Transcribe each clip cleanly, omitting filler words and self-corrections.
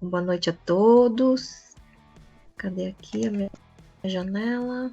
Boa noite a todos. Cadê aqui a minha janela?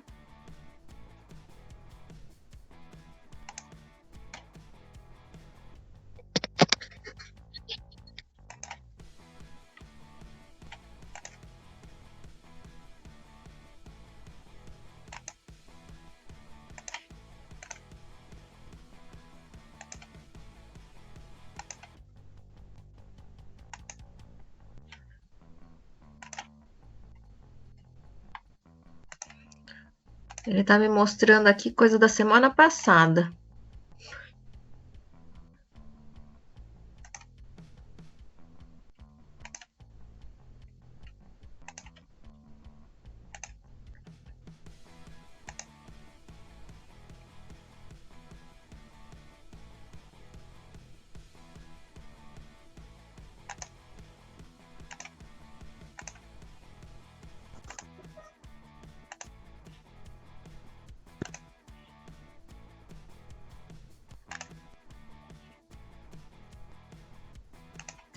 Ele tá me mostrando aqui coisa da semana passada.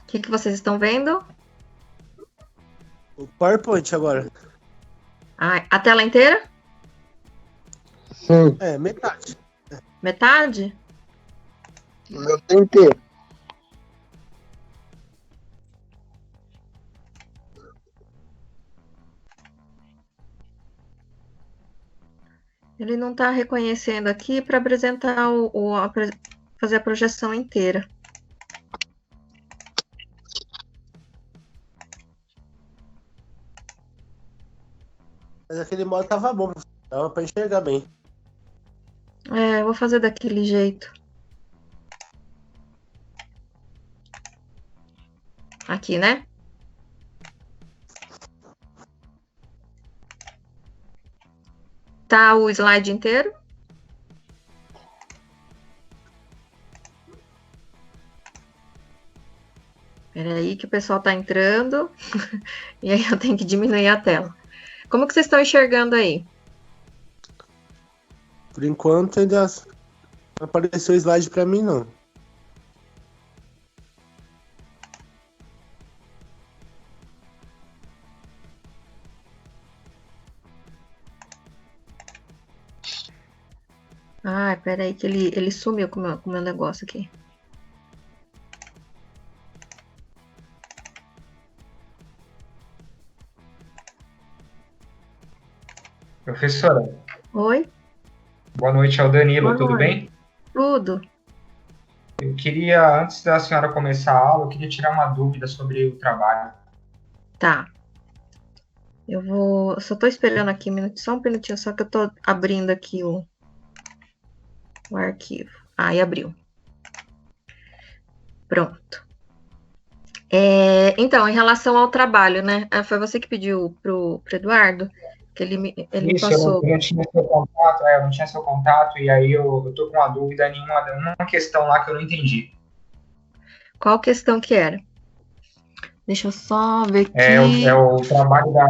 O que vocês estão vendo? O PowerPoint agora. Ah, a tela inteira? Sim. É, metade. Metade? Eu tentei. Ele não está reconhecendo aqui para apresentar fazer a projeção inteira. Mas aquele modo tava bom, dava pra enxergar bem. É, eu vou fazer daquele jeito. Aqui, né? Tá o slide inteiro? Espera aí que o pessoal tá entrando. E aí eu tenho que diminuir a tela. Como que vocês estão enxergando aí? Por enquanto ainda não apareceu slide pra mim, não. Ah, espera aí que ele sumiu com o meu negócio aqui. Professora, Oi? boa noite, é o Danilo, Boa tudo noite. bem? Tudo. Eu queria, antes da senhora começar a aula, eu queria tirar uma dúvida sobre o trabalho. Tá. Eu só tô esperando aqui só um minutinho, só que eu tô abrindo aqui o arquivo. Aí abriu. Pronto. Então, em relação ao trabalho, né? Foi você que pediu pro Eduardo, que ele me Isso, passou. eu não tinha seu contato, eu não tinha seu contato, e aí eu tô com uma dúvida em uma questão lá que eu não entendi. Qual questão que era? Deixa eu só ver aqui. É o trabalho da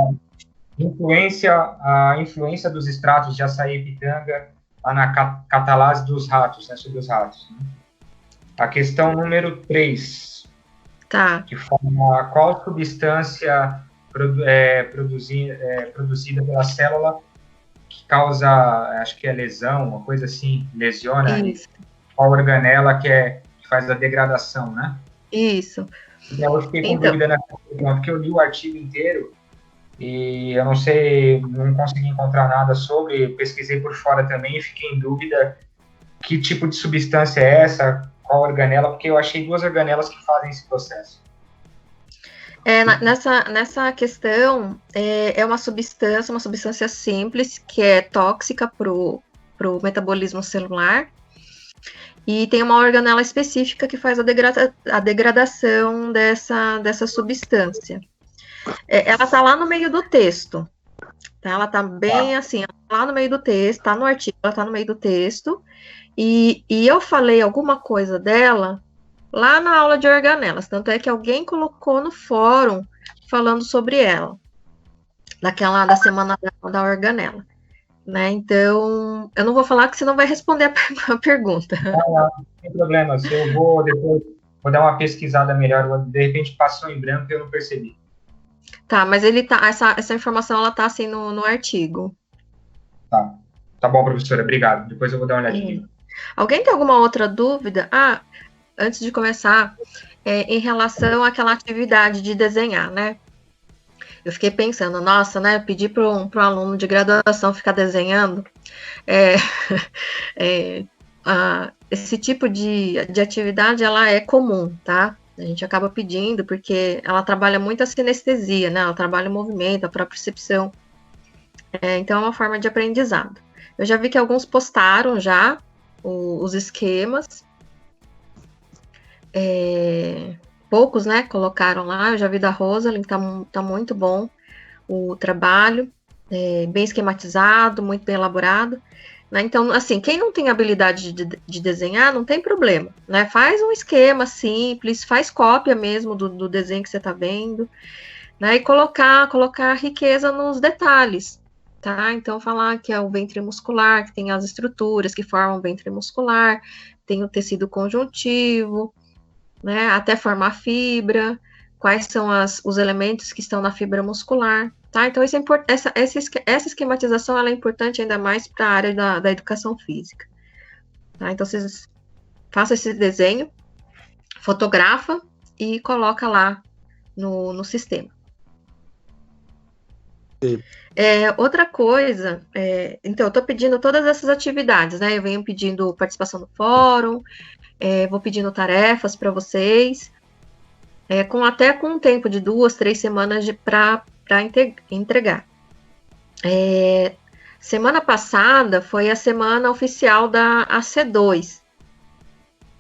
a influência dos extratos de açaí e pitanga lá na catalase dos ratos, né, sobre os ratos. Né? A questão número 3, Tá. que fala qual substância produzida pela célula que causa, acho que é lesão, uma coisa assim, lesiona, Isso. qual organela que faz a degradação, né? Isso. Então, eu fiquei com dúvida nessa questão, porque eu li o artigo inteiro e eu não sei, não consegui encontrar nada sobre, pesquisei por fora também e fiquei em dúvida que tipo de substância é essa, qual organela, porque eu achei 2 organelas que fazem esse processo. Nessa questão, é uma substância simples, que é tóxica para o metabolismo celular, e tem uma organela específica que faz a degradação dessa substância. Ela está lá no meio do texto, tá? Ela está bem assim, lá no meio do texto, está no artigo, ela está no meio do texto, e eu falei alguma coisa dela lá na aula de organelas, tanto é que alguém colocou no fórum falando sobre ela, da semana da organela, né? Então, eu não vou falar que você não vai responder a pergunta. Não tem problema, se eu vou depois, vou dar uma pesquisada melhor, de repente passou em branco e eu não percebi. Tá, mas ele tá, essa informação ela tá assim no artigo. Tá bom, professora, obrigado. Depois eu vou dar uma olhadinha. Alguém tem alguma outra dúvida? Antes de começar, em relação àquela atividade de desenhar, né? Eu fiquei pensando, nossa, né? Pedir para um aluno de graduação ficar desenhando. Esse tipo de atividade, ela é comum, tá? A gente acaba pedindo porque ela trabalha muito a sinestesia, né? Ela trabalha o movimento, a propriocepção. Então, é uma forma de aprendizado. Eu já vi que alguns postaram já os esquemas. Poucos, né, colocaram lá. Eu já vi da Rosalind, tá muito bom o trabalho, bem esquematizado, muito bem elaborado. Né? Então, assim, quem não tem habilidade de desenhar, não tem problema, né? Faz um esquema simples, faz cópia mesmo do desenho que você está vendo, né? E colocar riqueza nos detalhes, tá? Então, falar que é o ventre muscular, que tem as estruturas que formam o ventre muscular, tem o tecido conjuntivo, né? Até formar fibra, quais são os elementos que estão na fibra muscular, tá? Então, essa esquematização ela é importante ainda mais para a área da educação física. Tá? Então, vocês façam esse desenho, fotografa e coloca lá no sistema. Outra coisa, então, eu estou pedindo todas essas atividades, né? Eu venho pedindo participação no fórum, vou pedindo tarefas para vocês, até com um tempo de 2, 3 semanas para entregar. Semana passada foi a semana oficial da AC2,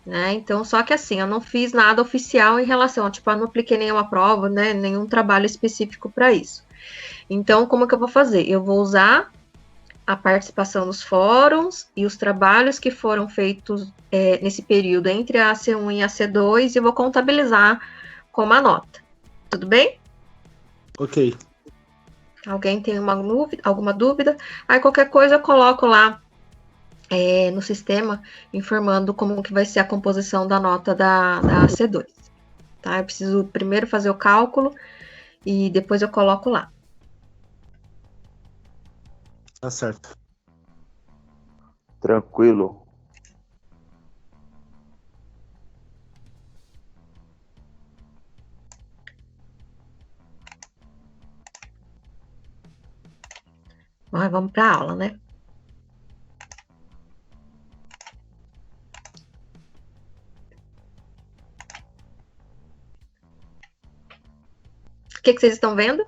né? Então, só que assim, eu não fiz nada oficial em relação, eu não apliquei nenhuma prova, né? Nenhum trabalho específico para isso. Então, como que eu vou fazer? Eu vou usar a participação nos fóruns e os trabalhos que foram feitos nesse período entre a AC1 e a AC2 e eu vou contabilizar como a nota. Tudo bem? Ok. Alguém tem alguma dúvida? Aí qualquer coisa eu coloco lá no sistema informando como que vai ser a composição da nota da AC2. Tá? Eu preciso primeiro fazer o cálculo e depois eu coloco lá. Tá certo. Tranquilo. Vamos para a aula, né? O que vocês estão vendo?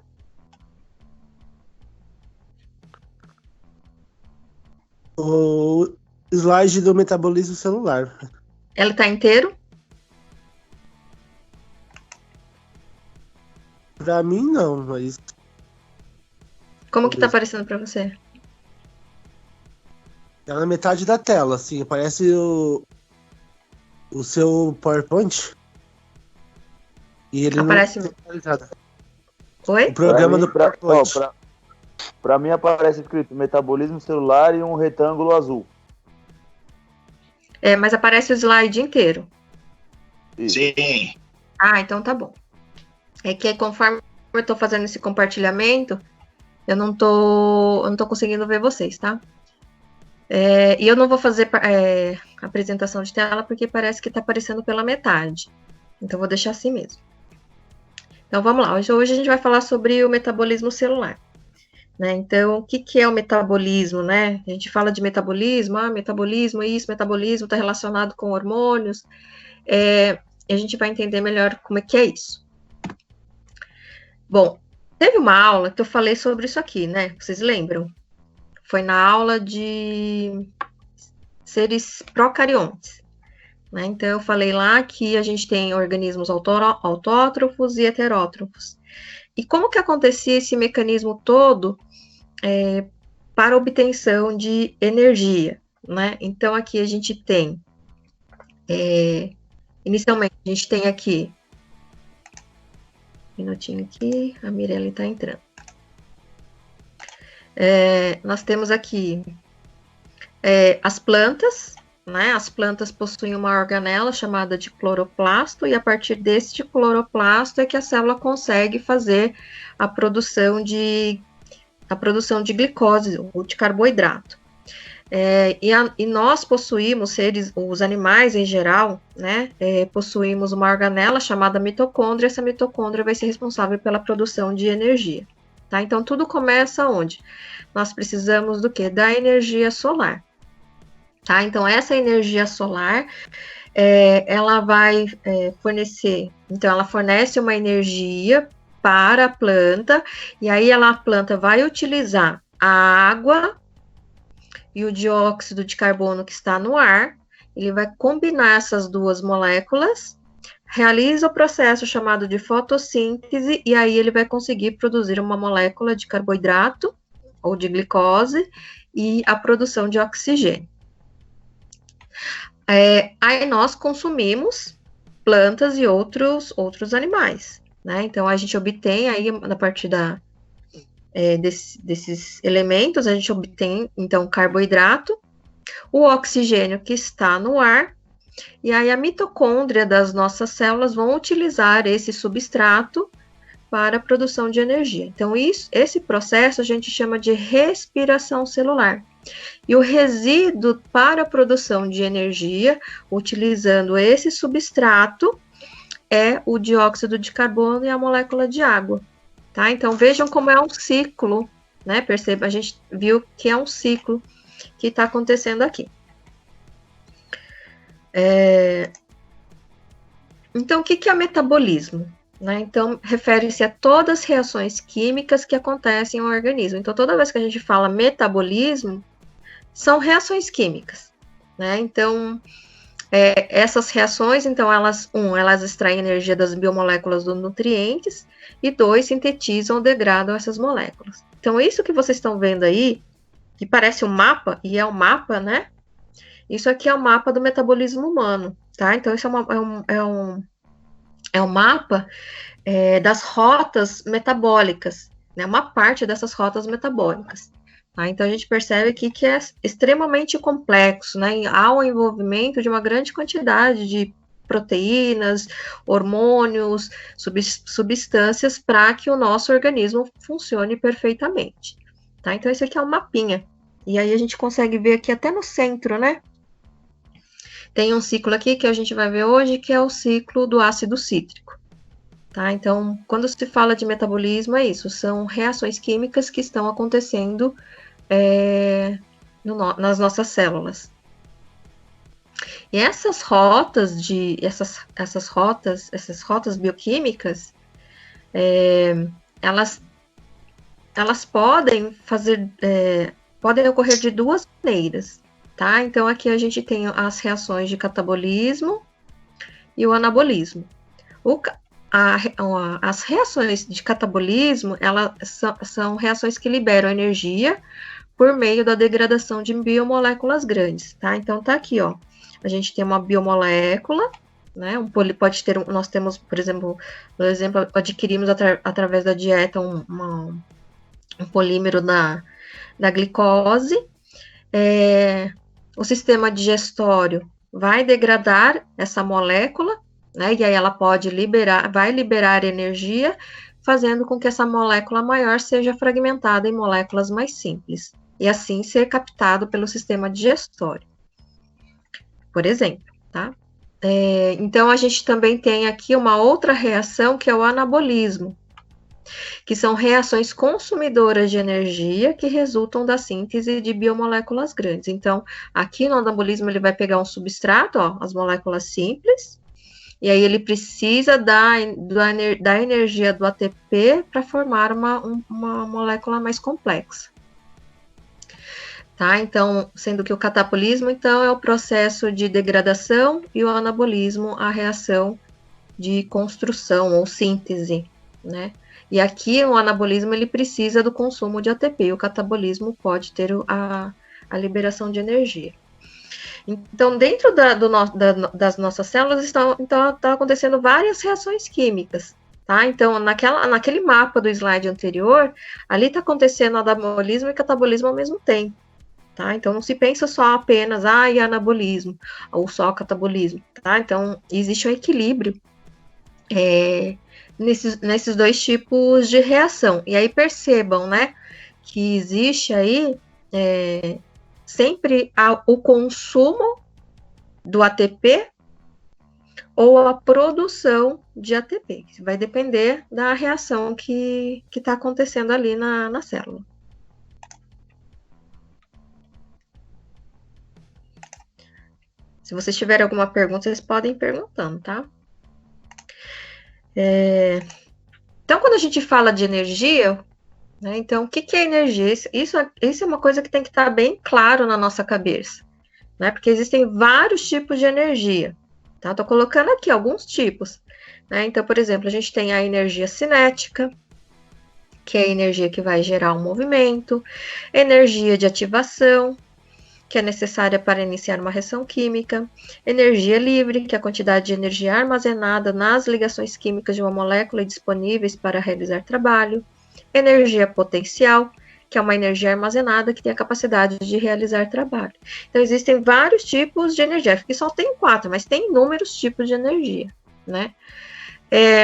O slide do metabolismo celular. Ela está inteiro? Pra mim, não, mas... Como que tá aparecendo para você? Ela é na metade da tela, assim, aparece o seu PowerPoint. E ele Aparece... não tem atualizado. Oi? O programa do PowerPoint. Pra mim aparece escrito metabolismo celular e um retângulo azul. Mas aparece o slide inteiro. Isso. Sim. Então tá bom. É que conforme eu tô fazendo esse compartilhamento, eu não tô conseguindo ver vocês, tá? E eu não vou fazer apresentação de tela porque parece que tá aparecendo pela metade. Então, vou deixar assim mesmo. Então, vamos lá. Hoje a gente vai falar sobre o metabolismo celular. Né? Então, o que é o metabolismo, né? A gente fala de metabolismo, metabolismo, metabolismo está relacionado com hormônios. A gente vai entender melhor como é que é isso. Bom, teve uma aula que eu falei sobre isso aqui, né? Vocês lembram? Foi na aula de seres procariontes. Né? Então, eu falei lá que a gente tem organismos autótrofos e heterótrofos. E como que acontecia esse mecanismo todo para obtenção de energia? Né? Então, aqui a gente tem, inicialmente, a gente tem aqui, um minutinho aqui, a Mirelle está entrando. Nós temos aqui as plantas, né, as plantas possuem uma organela chamada de cloroplasto, e a partir deste cloroplasto é que a célula consegue fazer a produção de glicose, ou de carboidrato. E nós possuímos, os animais em geral, né, possuímos uma organela chamada mitocôndria. Essa mitocôndria vai ser responsável pela produção de energia. Tá? Então, tudo começa onde? Nós precisamos do quê? Da energia solar. Tá? Então, essa energia solar, ela vai fornecer, então, ela fornece uma energia para a planta, e aí a planta vai utilizar a água e o dióxido de carbono que está no ar, ele vai combinar essas duas moléculas, realiza o processo chamado de fotossíntese, e aí ele vai conseguir produzir uma molécula de carboidrato, ou de glicose, e a produção de oxigênio. Aí nós consumimos plantas e outros animais, né? Então, a gente obtém aí, a partir desses elementos, a gente obtém, então, carboidrato, o oxigênio que está no ar, e aí a mitocôndria das nossas células vão utilizar esse substrato para a produção de energia. Então, esse processo a gente chama de respiração celular. E o resíduo para a produção de energia, utilizando esse substrato, é o dióxido de carbono e a molécula de água. Tá? Então, vejam como é um ciclo, né? Perceba, a gente viu que é um ciclo que está acontecendo aqui. Então, o que é metabolismo? Né? Então, refere-se a todas as reações químicas que acontecem no organismo. Então, toda vez que a gente fala metabolismo, são reações químicas. Né? Então, essas reações, então, elas extraem energia das biomoléculas dos nutrientes, e 2, sintetizam ou degradam essas moléculas. Então, isso que vocês estão vendo aí, que parece um mapa, e é um mapa, né? Isso aqui é o mapa do metabolismo humano, tá? Então, isso é um mapa das rotas metabólicas, né? Uma parte dessas rotas metabólicas. Tá? Então, a gente percebe aqui que é extremamente complexo, né? Há o envolvimento de uma grande quantidade de proteínas, hormônios, substâncias para que o nosso organismo funcione perfeitamente. Tá? Então, esse aqui é um mapinha. E aí a gente consegue ver aqui até no centro, né? Tem um ciclo aqui que a gente vai ver hoje, que é o ciclo do ácido cítrico. Tá? Então, quando se fala de metabolismo, é isso. São reações químicas que estão acontecendo nas nossas células. E essas rotas bioquímicas, elas podem ocorrer de duas maneiras, tá? Então, aqui a gente tem as reações de catabolismo e o anabolismo. As reações de catabolismo, elas são reações que liberam energia por meio da degradação de biomoléculas grandes, tá? Então, tá aqui, ó. A gente tem uma biomolécula, né? Nós temos, por exemplo, adquirimos através da dieta um polímero da glicose. O sistema digestório vai degradar essa molécula, né? E aí ela vai liberar energia, fazendo com que essa molécula maior seja fragmentada em moléculas mais simples, e assim ser captado pelo sistema digestório, por exemplo, tá? Então, a gente também tem aqui uma outra reação, que é o anabolismo, que são reações consumidoras de energia que resultam da síntese de biomoléculas grandes. Então, aqui no anabolismo, ele vai pegar um substrato, ó, as moléculas simples, e aí ele precisa da energia do ATP para formar uma molécula mais complexa. Tá? Então, sendo que o catabolismo, então, é o processo de degradação, e o anabolismo, a reação de construção ou síntese, né? E aqui, o anabolismo, ele precisa do consumo de ATP, e o catabolismo pode ter a liberação de energia. Então, dentro das nossas células, tá acontecendo várias reações químicas, tá? Então, naquele mapa do slide anterior, ali está acontecendo anabolismo e catabolismo ao mesmo tempo. tá? Então, não se pensa só apenas, anabolismo, ou só catabolismo, tá? Então, existe um equilíbrio nesses dois tipos de reação. E aí, percebam, né, que existe aí sempre o consumo do ATP ou a produção de ATP, que vai depender da reação que está acontecendo ali na célula. Se vocês tiverem alguma pergunta, vocês podem ir perguntando, tá? Então, quando a gente fala de energia, né, então, o que é energia? Isso é uma coisa que tem que estar bem claro na nossa cabeça, né? Porque existem vários tipos de energia, tá? Estou colocando aqui alguns tipos, né? Então, por exemplo, a gente tem a energia cinética, que é a energia que vai gerar um movimento, energia de ativação, que é necessária para iniciar uma reação química, energia livre, que é a quantidade de energia armazenada nas ligações químicas de uma molécula e disponíveis para realizar trabalho, energia potencial, que é uma energia armazenada que tem a capacidade de realizar trabalho. Então, existem vários tipos de energia, aqui só tem 4, mas tem inúmeros tipos de energia, né?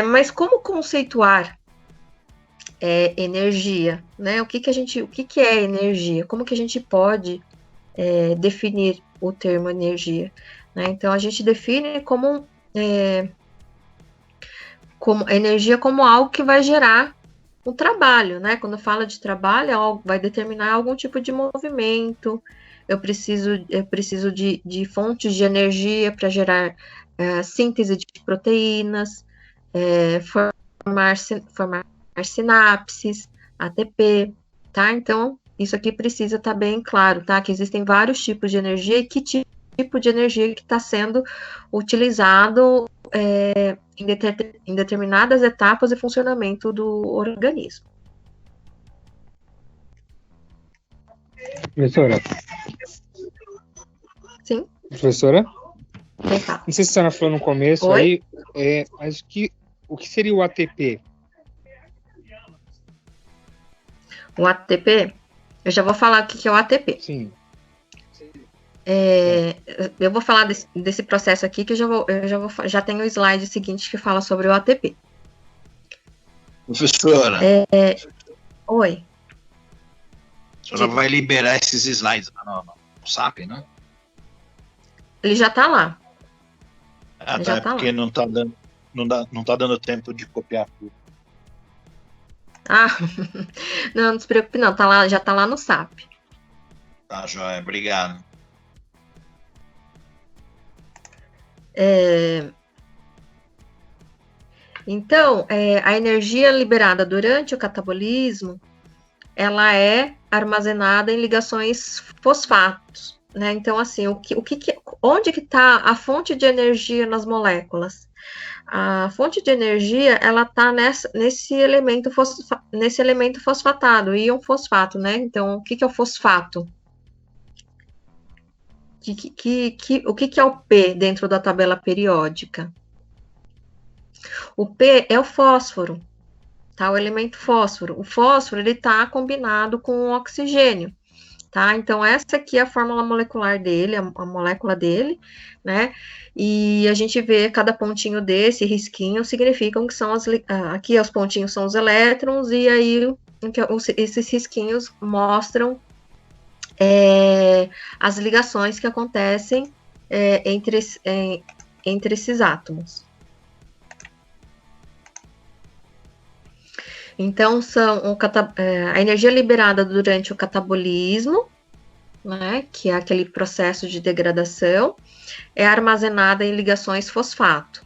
Mas como conceituar energia, né? O que é energia? Como que a gente pode definir o termo energia, né? Então, a gente define como energia como algo que vai gerar um trabalho, né? Quando fala de trabalho, vai determinar algum tipo de movimento. Eu preciso de fontes de energia para gerar síntese de proteínas, formar sinapses, ATP, tá? Então, isso aqui precisa estar bem claro, tá? Que existem vários tipos de energia e que tipo de energia que está sendo utilizado em determinadas etapas de funcionamento do organismo. Professora? Sim. Professora? Quem fala? Não sei se a senhora falou no começo. Oi? aí, mas o que seria o ATP? O ATP, eu já vou falar o que é o ATP. Sim. Eu vou falar desse processo aqui, que já tenho o slide seguinte que fala sobre o ATP. Professora, Oi. a senhora vai liberar esses slides no SAP, né? Ele já está lá. Tá, porque não está dando tempo de copiar tudo. Não se preocupe não, já está lá no SAP. Tá, joia, obrigado. Então, a energia liberada durante o catabolismo, ela é armazenada em ligações fosfatos, né? Então, assim, onde que está a fonte de energia nas moléculas? A fonte de energia, ela está nesse elemento fosfatado, íon fosfato, né? Então, o que é o fosfato? O que é o P dentro da tabela periódica? O P é o fósforo, tá? O elemento fósforo. O fósforo, ele está combinado com o oxigênio, tá? Então, essa aqui é a fórmula molecular dele, a molécula dele, né? E a gente vê cada pontinho desse risquinho significam que são aqui os pontinhos são os elétrons, e aí esses risquinhos mostram as ligações que acontecem entre esses átomos. Então, a energia liberada durante o catabolismo, né, que é aquele processo de degradação, é armazenada em ligações fosfato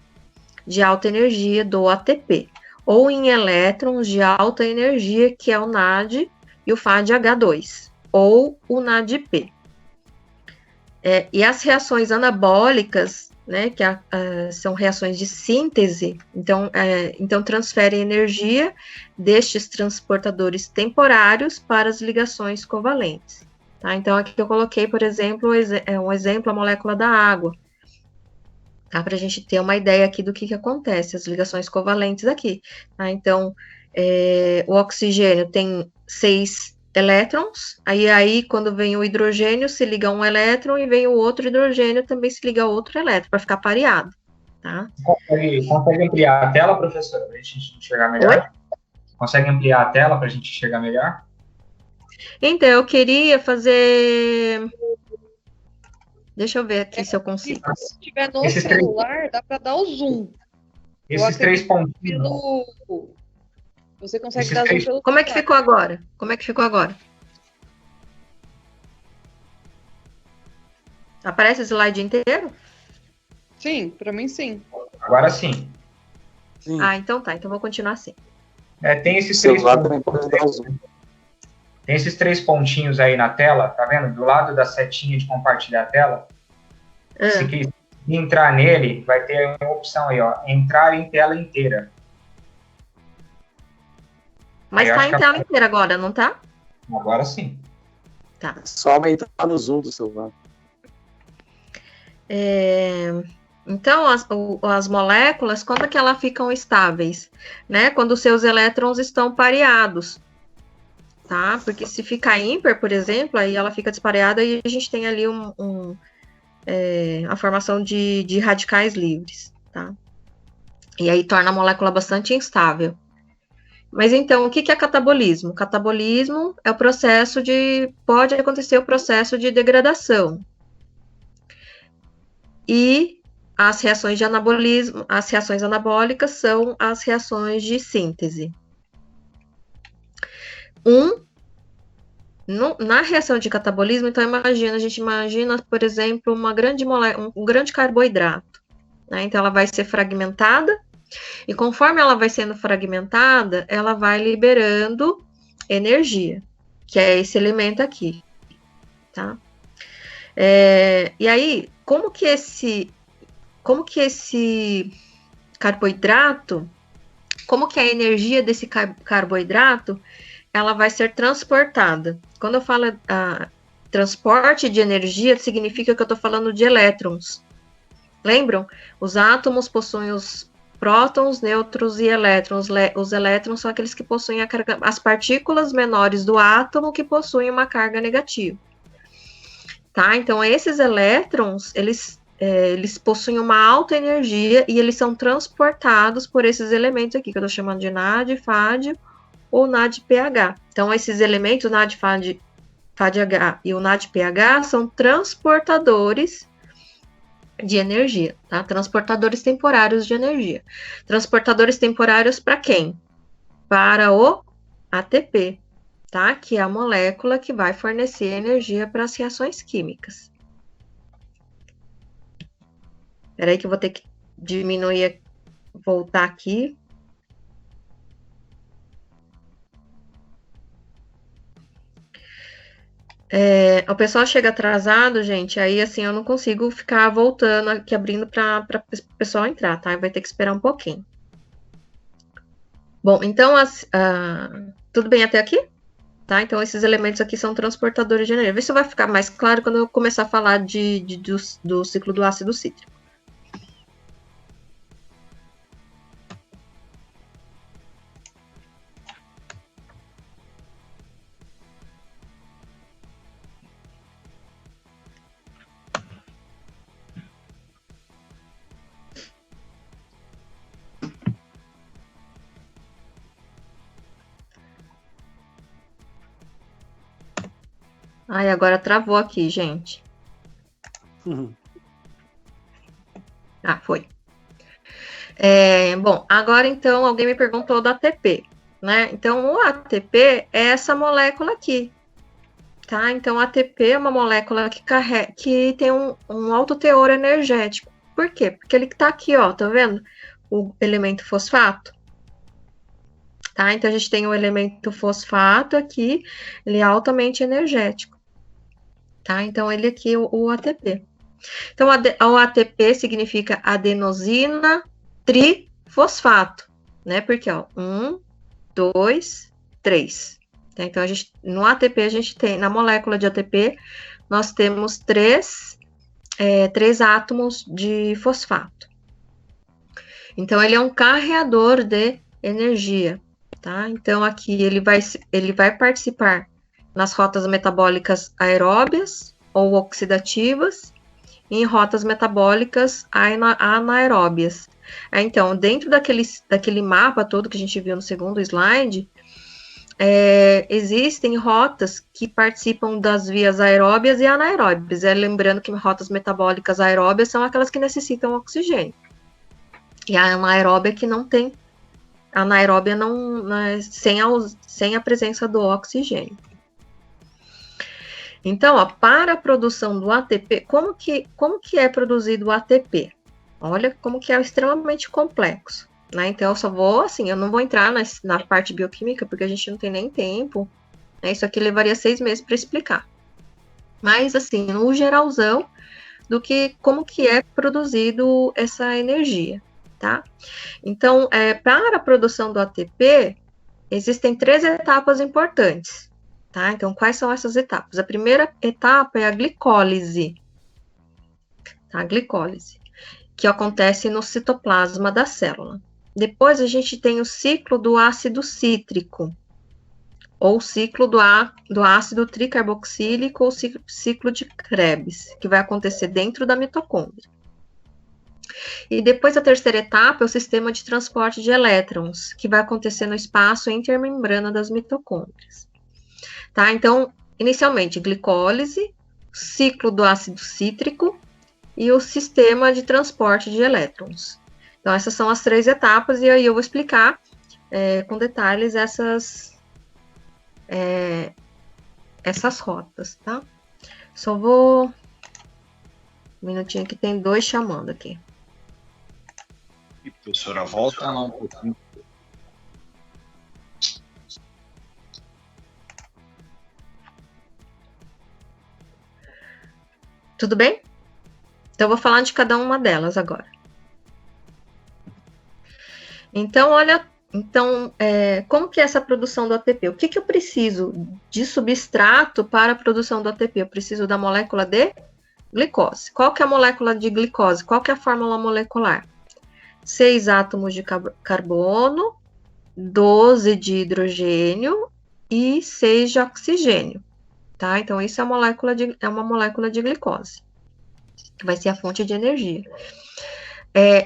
de alta energia do ATP, ou em elétrons de alta energia, que é o NAD e o FADH2, ou o NADP. E as reações anabólicas, né, que são reações de síntese, então transferem energia destes transportadores temporários para as ligações covalentes. Tá? Então, aqui eu coloquei, por exemplo, um exemplo, a molécula da água, tá? Para a gente ter uma ideia aqui do que acontece, as ligações covalentes aqui. Tá? Então, o oxigênio tem 6 elétrons, aí quando vem o hidrogênio se liga um elétron e vem o outro hidrogênio também se liga a outro elétron, para ficar pareado, tá? Consegue ampliar a tela, professora, para a gente enxergar melhor? Oi? Consegue ampliar a tela para a gente enxergar melhor? Então, eu queria fazer... Deixa eu ver aqui se eu consigo. Se tiver no celular, dá para dar o zoom. Esses 3 pontinhos. Você consegue dar zoom pelo... Como é que ficou agora? Aparece o slide inteiro? Sim, para mim sim. Agora sim. Ah, então tá. Então vou continuar assim. Tem esses 3 pontinhos. Tem esses 3 pontinhos aí na tela, tá vendo? Do lado da setinha de compartilhar a tela. Se quiser entrar nele, vai ter uma opção aí, ó. Entrar em tela inteira. Mas tá em tela inteira agora, não tá? Agora sim. Tá. Só aumentar no zoom do celular. Então, as moléculas, quando é que elas ficam estáveis? Né? Quando os seus elétrons estão pareados. Tá? Porque se ficar ímpar, por exemplo, aí ela fica despareada e a gente tem ali a formação de radicais livres, tá? E aí torna a molécula bastante instável. Mas então, o que é catabolismo? Catabolismo é o processo pode acontecer o processo de degradação. E as reações de anabolismo, as reações anabólicas são as reações de síntese. Na reação de catabolismo, então a gente imagina, por exemplo, um grande carboidrato, né? Então ela vai ser fragmentada, e conforme ela vai sendo fragmentada, ela vai liberando energia, que é esse elemento aqui, tá? E aí, como que esse carboidrato, como que a energia desse carboidrato ela vai ser transportada. Quando eu falo transporte de energia, significa que eu estou falando de elétrons. Lembram? Os átomos possuem os prótons, nêutrons e elétrons. Os elétrons são aqueles que possuem as partículas menores do átomo que possuem uma carga negativa. Tá? Então, esses elétrons, eles possuem uma alta energia e eles são transportados por esses elementos aqui, que eu estou chamando de NAD, FAD, ou NADPH. Então, esses elementos, o NAD, FADH e o NADPH, são transportadores de energia, tá? Transportadores temporários de energia. Transportadores temporários para quem? Para o ATP, tá? Que é a molécula que vai fornecer energia para as reações químicas. Espera aí que eu vou ter que diminuir, voltar aqui. O pessoal chega atrasado, gente, aí assim eu não consigo ficar voltando aqui, abrindo para o pessoal entrar, tá? Vai ter que esperar um pouquinho. Bom, então, tudo bem até aqui? Tá? Então, esses elementos aqui são transportadores de energia. Vê se vai ficar mais claro quando eu começar a falar do ciclo do ácido cítrico. Ai, agora travou aqui, gente. Ah, foi. Bom, agora então alguém me perguntou do ATP, né? Então o ATP é essa molécula aqui, tá? Então o ATP é uma molécula que tem um alto teor energético. Por quê? Porque ele tá aqui, ó, tá vendo? O elemento fosfato. Tá? Então a gente tem o elemento fosfato aqui, ele é altamente energético. Tá? Então, ele aqui, o ATP. Então, o ATP significa adenosina trifosfato, né? Porque, ó, 1, 2, 3. Tá? Então, no ATP, a gente tem, na molécula de ATP, nós temos três átomos de fosfato. Então, ele é um carreador de energia, tá? Então, aqui, ele vai participar nas rotas metabólicas aeróbias ou oxidativas e em rotas metabólicas anaeróbias. Então, dentro daquele mapa todo que a gente viu no segundo slide, existem rotas que participam das vias aeróbias e anaeróbias. Lembrando que rotas metabólicas aeróbias são aquelas que necessitam oxigênio. E a anaeróbia que não tem. A anaeróbia sem a presença do oxigênio. Então, ó, para a produção do ATP, como que é produzido o ATP? Olha como que é extremamente complexo, né? Então, eu só vou, assim, eu não vou entrar na parte bioquímica, porque a gente não tem nem tempo, né? Isso aqui levaria 6 meses para explicar. Mas, assim, no geralzão, como que é produzido essa energia, tá? Então, para a produção do ATP, existem 3 etapas importantes, tá? Então, quais são essas etapas? A primeira etapa é a glicólise, tá? A glicólise, que acontece no citoplasma da célula. Depois, a gente tem o ciclo do ácido cítrico, ou ciclo do ácido tricarboxílico, ou ciclo de Krebs, que vai acontecer dentro da mitocôndria. E depois, a terceira etapa é o sistema de transporte de elétrons, que vai acontecer no espaço intermembrana das mitocôndrias. Tá? Então, inicialmente, glicólise, ciclo do ácido cítrico e o sistema de transporte de elétrons. Então, essas são as 3 etapas, e aí eu vou explicar com detalhes essas rotas, tá? Só vou... Um minutinho que tem 2 chamando aqui. E, professora, volta lá um pouquinho. Tudo bem? Então, eu vou falar de cada uma delas agora. Então, como que é essa produção do ATP? O que eu preciso de substrato para a produção do ATP? Eu preciso da molécula de glicose. Qual que é a molécula de glicose? Qual que é a fórmula molecular? 6 átomos de carbono, 12 de hidrogênio e 6 de oxigênio. Tá? Então, isso é uma molécula de glicose, que vai ser a fonte de energia.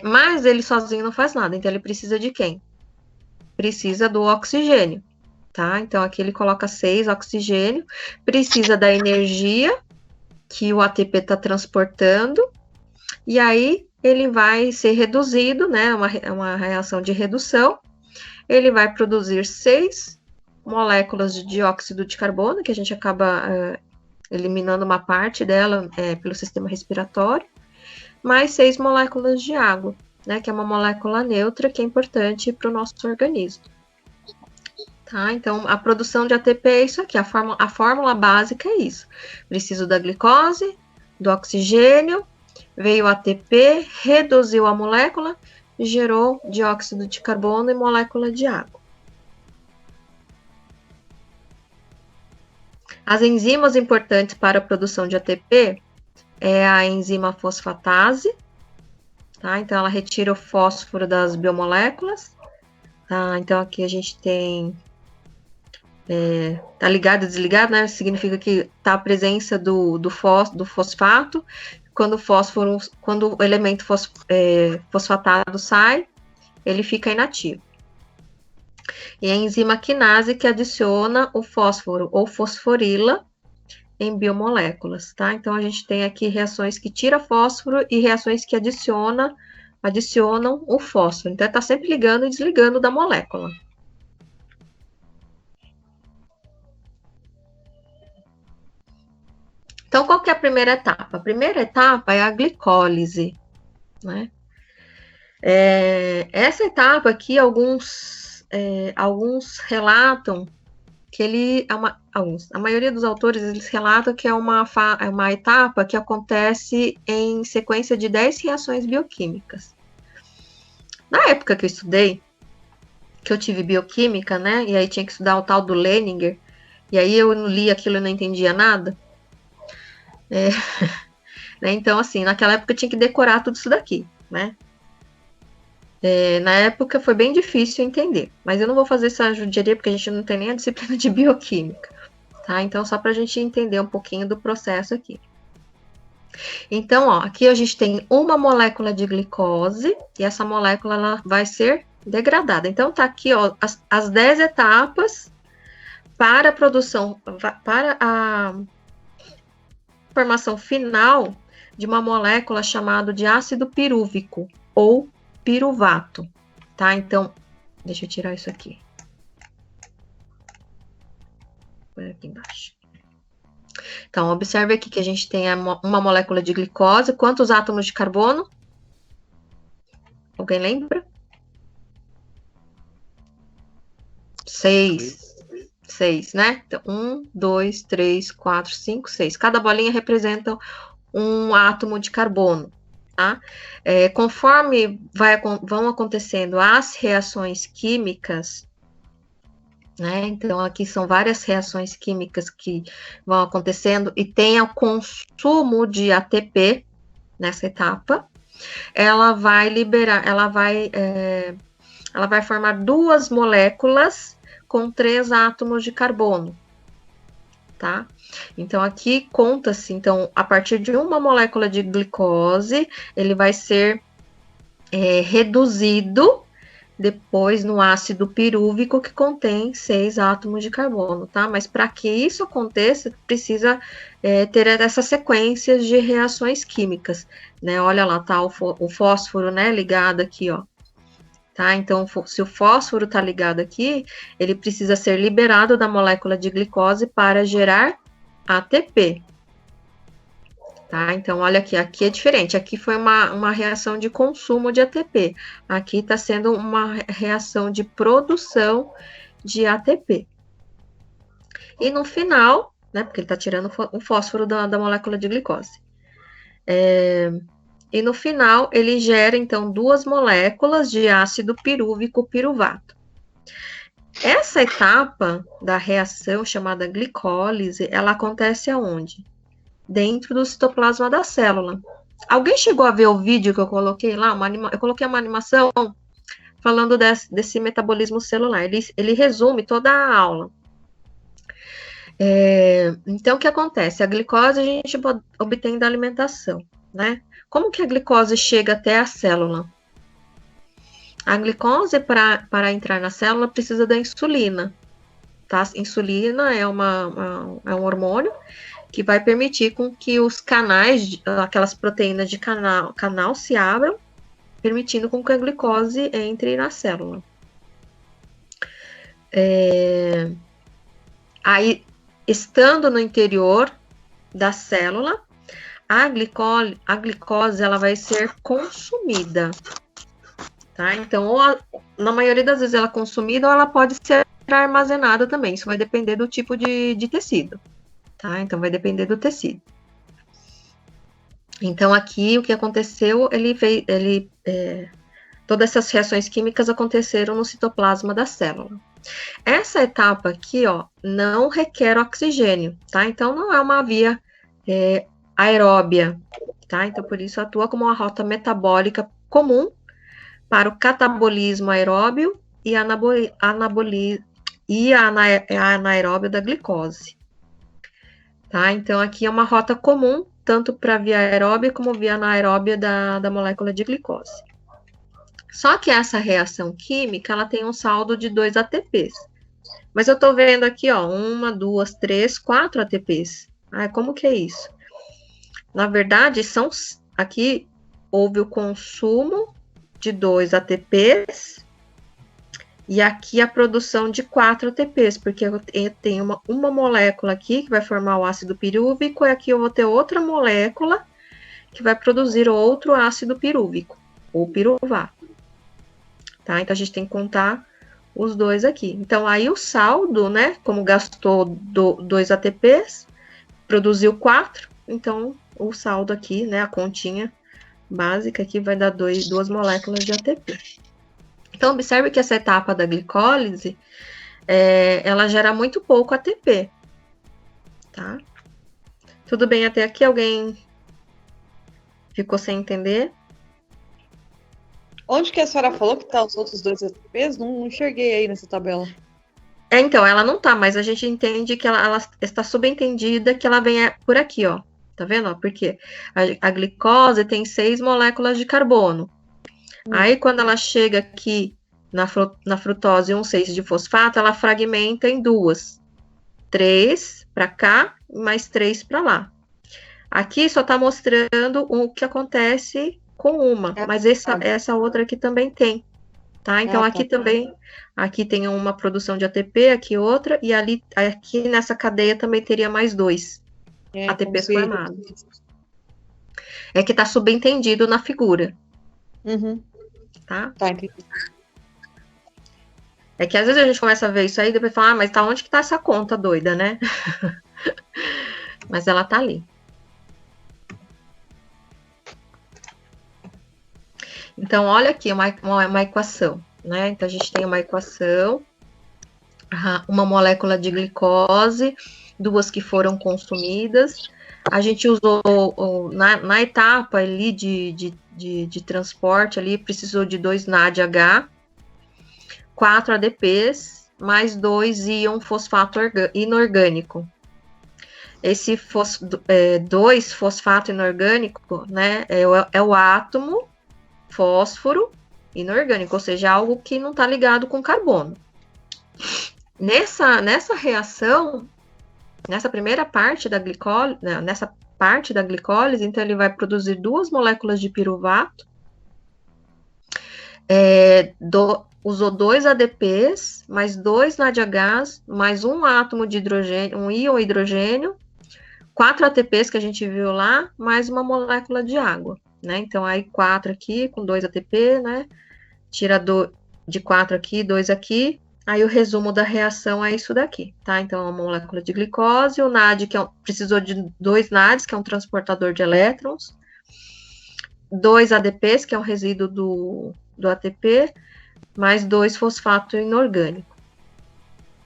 Mas ele sozinho não faz nada, então ele precisa de quem? Precisa do oxigênio, tá? Então, aqui ele coloca 6 oxigênio, precisa da energia que o ATP está transportando, e aí ele vai ser reduzido, né? Uma reação de redução, ele vai produzir 6 moléculas de dióxido de carbono, que a gente acaba eliminando uma parte dela pelo sistema respiratório, mais 6 moléculas de água, né, que é uma molécula neutra, que é importante para o nosso organismo. Tá? Então, a produção de ATP é isso aqui, a fórmula básica é isso. Preciso da glicose, do oxigênio, veio o ATP, reduziu a molécula, gerou dióxido de carbono e molécula de água. As enzimas importantes para a produção de ATP é a enzima fosfatase, tá? Então, ela retira o fósforo das biomoléculas, tá? Então, aqui a gente tem, tá ligado e desligado, né? Significa que tá a presença do fosfato, quando o elemento fosfatado sai, ele fica inativo. E a enzima quinase, que adiciona o fósforo ou fosforila em biomoléculas, tá? Então, a gente tem aqui reações que tiram fósforo e reações que adicionam o fósforo. Então, tá sempre ligando e desligando da molécula. Então, qual que é a primeira etapa? A primeira etapa é a glicólise, né? Essa etapa aqui, alguns relatam que a maioria dos autores, eles relatam que é uma etapa que acontece em sequência de 10 reações bioquímicas. Na época que eu estudei, que eu tive bioquímica, né, e aí tinha que estudar o tal do Leninger, e aí eu li aquilo e não entendia nada, né, então, assim, naquela época eu tinha que decorar tudo isso daqui, né. Na época foi bem difícil entender, mas eu não vou fazer essa judiaria porque a gente não tem nem a disciplina de bioquímica, tá? Então, só para a gente entender um pouquinho do processo aqui. Então, ó, aqui a gente tem uma molécula de glicose, e essa molécula ela vai ser degradada. Então, tá aqui, ó, as 10 etapas para a produção, para a formação final de uma molécula chamada de ácido pirúvico, ou piruvato, tá? Então, deixa eu tirar isso aqui. Por aqui embaixo. Então, observe aqui que a gente tem uma molécula de glicose. Quantos átomos de carbono? Alguém lembra? 6. 6, né? Então, 1, 2, 3, 4, 5, 6. Cada bolinha representa um átomo de carbono, tá? Conforme vão acontecendo as reações químicas, né? Então, aqui são várias reações químicas que vão acontecendo e tem o consumo de ATP nessa etapa. Ela vai liberar, ela vai formar 2 moléculas com 3 átomos de carbono, tá? Então, aqui conta-se, então, a partir de uma molécula de glicose, ele vai ser reduzido depois no ácido pirúvico, que contém 6 átomos de carbono, tá? Mas para que isso aconteça, precisa ter essas sequências de reações químicas, né? Olha lá, tá o fósforo, né, ligado aqui, ó. Tá? Então, se o fósforo está ligado aqui, ele precisa ser liberado da molécula de glicose para gerar ATP. Tá? Então, olha aqui é diferente. Aqui foi uma reação de consumo de ATP. Aqui está sendo uma reação de produção de ATP. E no final, né, porque ele está tirando o fósforo da molécula de glicose. E no final, ele gera, então, 2 moléculas de ácido pirúvico piruvato. Essa etapa da reação, chamada glicólise, ela acontece aonde? Dentro do citoplasma da célula. Alguém chegou a ver o vídeo que eu coloquei lá? Eu coloquei uma animação falando desse metabolismo celular. Ele resume toda a aula. Então, o que acontece? A glicose a gente obtém da alimentação, né? Como que a glicose chega até a célula? A glicose, para entrar na célula, precisa da insulina. Tá? A insulina é um hormônio que vai permitir com que os canais, aquelas proteínas de canal se abram, permitindo com que a glicose entre na célula. Aí, estando no interior da célula, a glicose ela vai ser consumida, tá? Então, na maioria das vezes ela é consumida ou ela pode ser armazenada também. Isso vai depender do tipo de tecido, tá? Então, vai depender do tecido. Então, aqui o que aconteceu, todas essas reações químicas aconteceram no citoplasma da célula. Essa etapa aqui, ó, não requer oxigênio, tá? Então, não é uma via aeróbia, tá? Então, por isso, atua como uma rota metabólica comum para o catabolismo aeróbio e anaeróbio da glicose, tá? Então, aqui é uma rota comum, tanto para a via aeróbia como via anaeróbia da molécula de glicose. Só que essa reação química, ela tem um saldo de 2 ATPs. Mas eu estou vendo aqui, ó, 1, 2, 3, 4 ATPs. Como que é isso? Na verdade, aqui houve o consumo de 2 ATPs e aqui a produção de 4 ATPs, porque eu tenho uma molécula aqui que vai formar o ácido pirúvico e aqui eu vou ter outra molécula que vai produzir outro ácido pirúvico, ou piruvato. Tá? Então, a gente tem que contar os 2 aqui. Então, aí o saldo, né, como gastou 2 ATPs, produziu 4, então o saldo aqui, né, a continha básica aqui vai dar 2 moléculas de ATP. Então, observe que essa etapa da glicólise, ela gera muito pouco ATP, tá? Tudo bem até aqui? Alguém ficou sem entender? Onde que a senhora falou que tá os outros 2 ATPs? Não enxerguei aí nessa tabela. Então, ela não tá, mas a gente entende que ela está subentendida que ela vem por aqui, ó. Tá vendo? Ó? Porque a glicose tem 6 moléculas de carbono. Aí, quando ela chega aqui na frutose 1,6 de fosfato, ela fragmenta em 2. 3 para cá, mais 3 para lá. Aqui só está mostrando o que acontece com uma, mas essa outra aqui também tem, tá? Então aqui também, aqui tem uma produção de ATP, aqui outra, e ali, aqui nessa cadeia também teria mais 2 ATPs formados. É que está subentendido na figura. Tá? Tá, entendi. É que às vezes a gente começa a ver isso aí e depois fala, mas tá onde que tá essa conta doida, né? Mas ela tá ali. Então, olha aqui uma equação, né? Então, a gente tem uma equação, uma molécula de glicose, 2 que foram consumidas. A gente usou, na etapa ali de transporte, ali precisou de 2 NADH, 4 ADPs, mais 2 íon fosfato inorgânico. Esse 2 fosfato inorgânico, né, é o átomo fósforo inorgânico, ou seja, algo que não está ligado com carbono. Nessa reação, nessa primeira parte da glicólise, então ele vai produzir 2 moléculas de piruvato, usou 2 ADPs, mais 2 NADHs, mais 1 átomo de hidrogênio, 1 íon hidrogênio, 4 ATPs que a gente viu lá, mais uma molécula de água, né? Então, aí 4 aqui, com 2 ATP, né? Tira de 4 aqui, 2 aqui, aí o resumo da reação é isso daqui, tá? Então, uma molécula de glicose, o NAD, que precisou de 2 NADs, que é um transportador de elétrons, 2 ADPs, que é um resíduo do ATP, mais 2 fosfato inorgânico.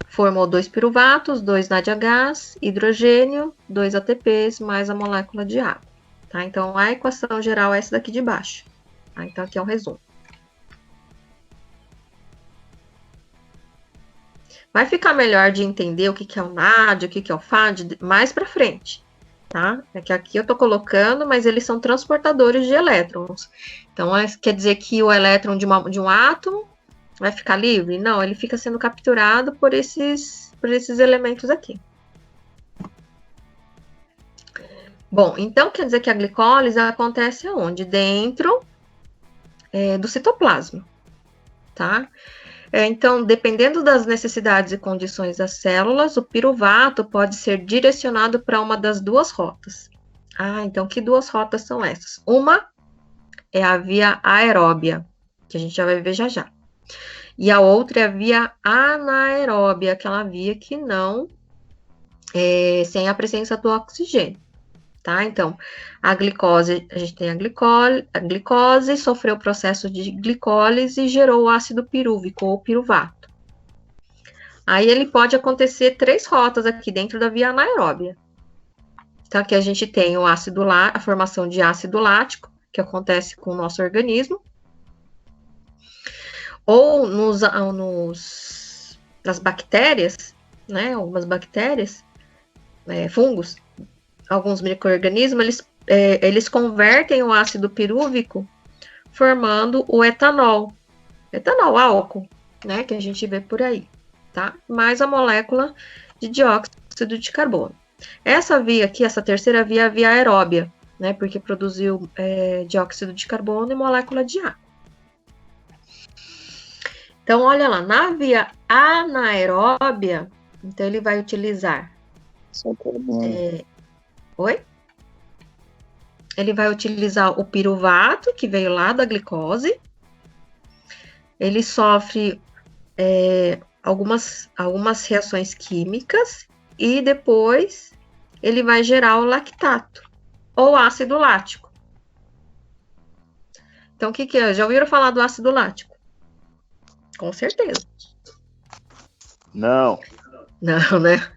Formou 2 piruvatos, 2 NADHs, hidrogênio, 2 ATPs, mais a molécula de água. Tá? Então, a equação geral é essa daqui de baixo. Tá? Então, aqui é um resumo. Vai ficar melhor de entender o que é o NAD, o que é o FAD, mais para frente. Tá? É que aqui eu estou colocando, mas eles são transportadores de elétrons. Então, quer dizer que o elétron de um átomo vai ficar livre? Não, ele fica sendo capturado por esses elementos aqui. Bom, então quer dizer que a glicólise acontece aonde? Dentro do citoplasma, tá? Então, dependendo das necessidades e condições das células, o piruvato pode ser direcionado para uma das 2 rotas. Então, que 2 rotas são essas? Uma é a via aeróbia, que a gente já vai ver já. E a outra é a via anaeróbia, aquela via que não sem a presença do oxigênio, tá? Então, a glicose, a gente tem a glicose sofreu o processo de glicólise e gerou o ácido pirúvico ou piruvato. Aí ele pode acontecer 3 rotas aqui dentro da via anaeróbia. Então, aqui a gente tem a formação de ácido lático, que acontece com o nosso organismo, ou nas bactérias, né, algumas bactérias, fungos, alguns micro-organismos, eles convertem o ácido pirúvico formando o etanol, álcool, né, que a gente vê por aí, tá? Mais a molécula de dióxido de carbono. Essa via aqui, essa terceira via é a via aeróbia, né, porque produziu dióxido de carbono e molécula de água. Então, olha lá, na via anaeróbia, então ele vai utilizar... Ele vai utilizar o piruvato, que veio lá da glicose. Ele sofre algumas reações químicas e depois ele vai gerar o lactato, ou ácido lático. Então, o que é? Já ouviram falar do ácido lático? Com certeza. Não. Não, né?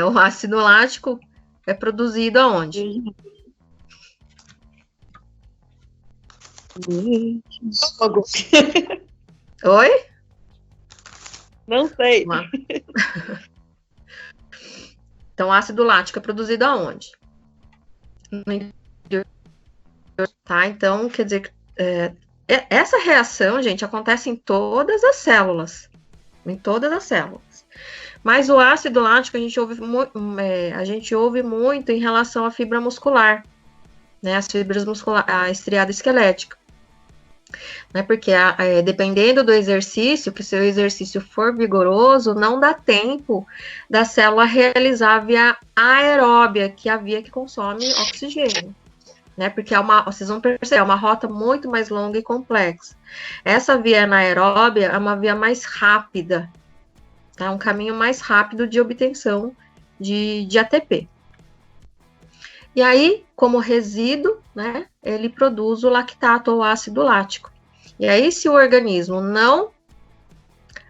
O ácido lático é produzido aonde? Oi? Não sei. Então, ácido lático é produzido aonde? No interior, tá? Então, quer dizer, essa reação, gente, acontece em todas as células. Em todas as células. Mas o ácido lático a gente ouve muito em relação à fibra muscular, né? As fibras musculares, a estriada esquelética. Né? Porque dependendo do exercício, que se o exercício for vigoroso, não dá tempo da célula realizar a via aeróbia, que é a via que consome oxigênio. Né? Porque vocês vão perceber, é uma rota muito mais longa e complexa. Essa via anaeróbia é uma via mais rápida, tá? Um caminho mais rápido de obtenção de ATP. E aí, como resíduo, né, ele produz o lactato ou ácido lático. E aí, se o organismo não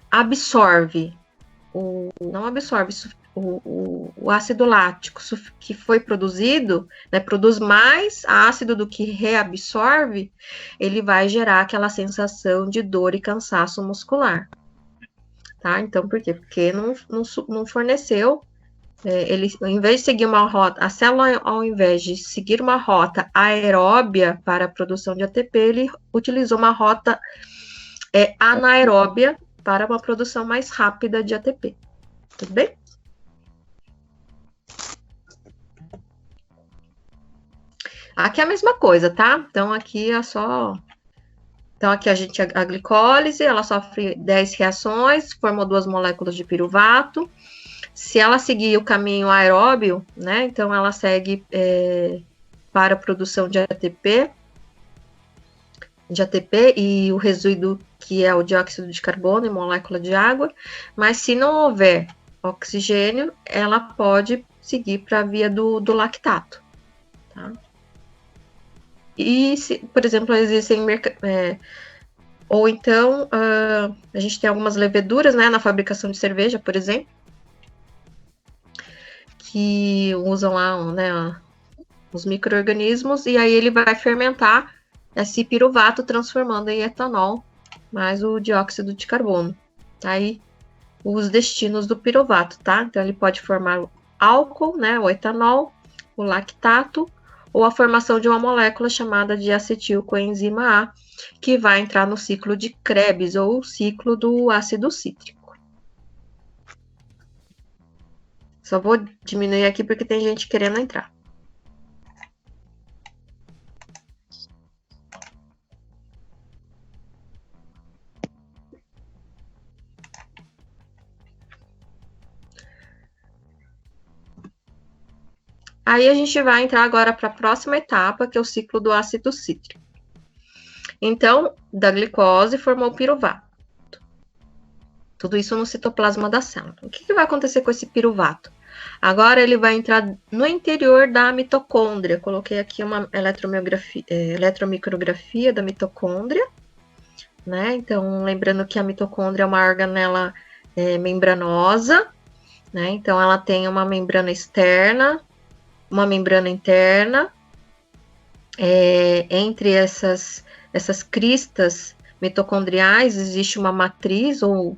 absorve o ácido lático que foi produzido, né, produz mais ácido do que reabsorve, ele vai gerar aquela sensação de dor e cansaço muscular. Tá? Então, por quê? Porque não forneceu. Ele, ao invés de seguir uma rota, a célula, ao invés de seguir uma rota aeróbia para a produção de ATP, ele utilizou uma rota anaeróbia para uma produção mais rápida de ATP. Tudo bem? Aqui é a mesma coisa, tá? Então, aqui é só... Então, aqui a glicólise, ela sofre 10 reações, formou 2 moléculas de piruvato. Se ela seguir o caminho aeróbio, né, então ela segue para a produção de ATP e o resíduo que é o dióxido de carbono e molécula de água, mas se não houver oxigênio, ela pode seguir para a via do lactato, tá? E, se, por exemplo, existem... ou então, a gente tem algumas leveduras, né, na fabricação de cerveja, por exemplo, que usam lá, né, os micro-organismos, e aí ele vai fermentar esse piruvato, transformando em etanol, mais o dióxido de carbono. Tá aí os destinos do piruvato, tá? Então, ele pode formar o álcool, né, o etanol, o lactato, ou a formação de uma molécula chamada de acetilcoenzima A, que vai entrar no ciclo de Krebs, ou o ciclo do ácido cítrico. Só vou diminuir aqui porque tem gente querendo entrar. Aí a gente vai entrar agora para a próxima etapa, que é o ciclo do ácido cítrico. Então, da glicose formou o piruvato. Tudo isso no citoplasma da célula. O que vai acontecer com esse piruvato? Agora ele vai entrar no interior da mitocôndria. Coloquei aqui uma eletromicrografia da mitocôndria, né? Então, lembrando que a mitocôndria é uma organela membranosa, né? Então, ela tem uma membrana externa, uma membrana interna. Entre essas cristas mitocondriais existe uma matriz, ou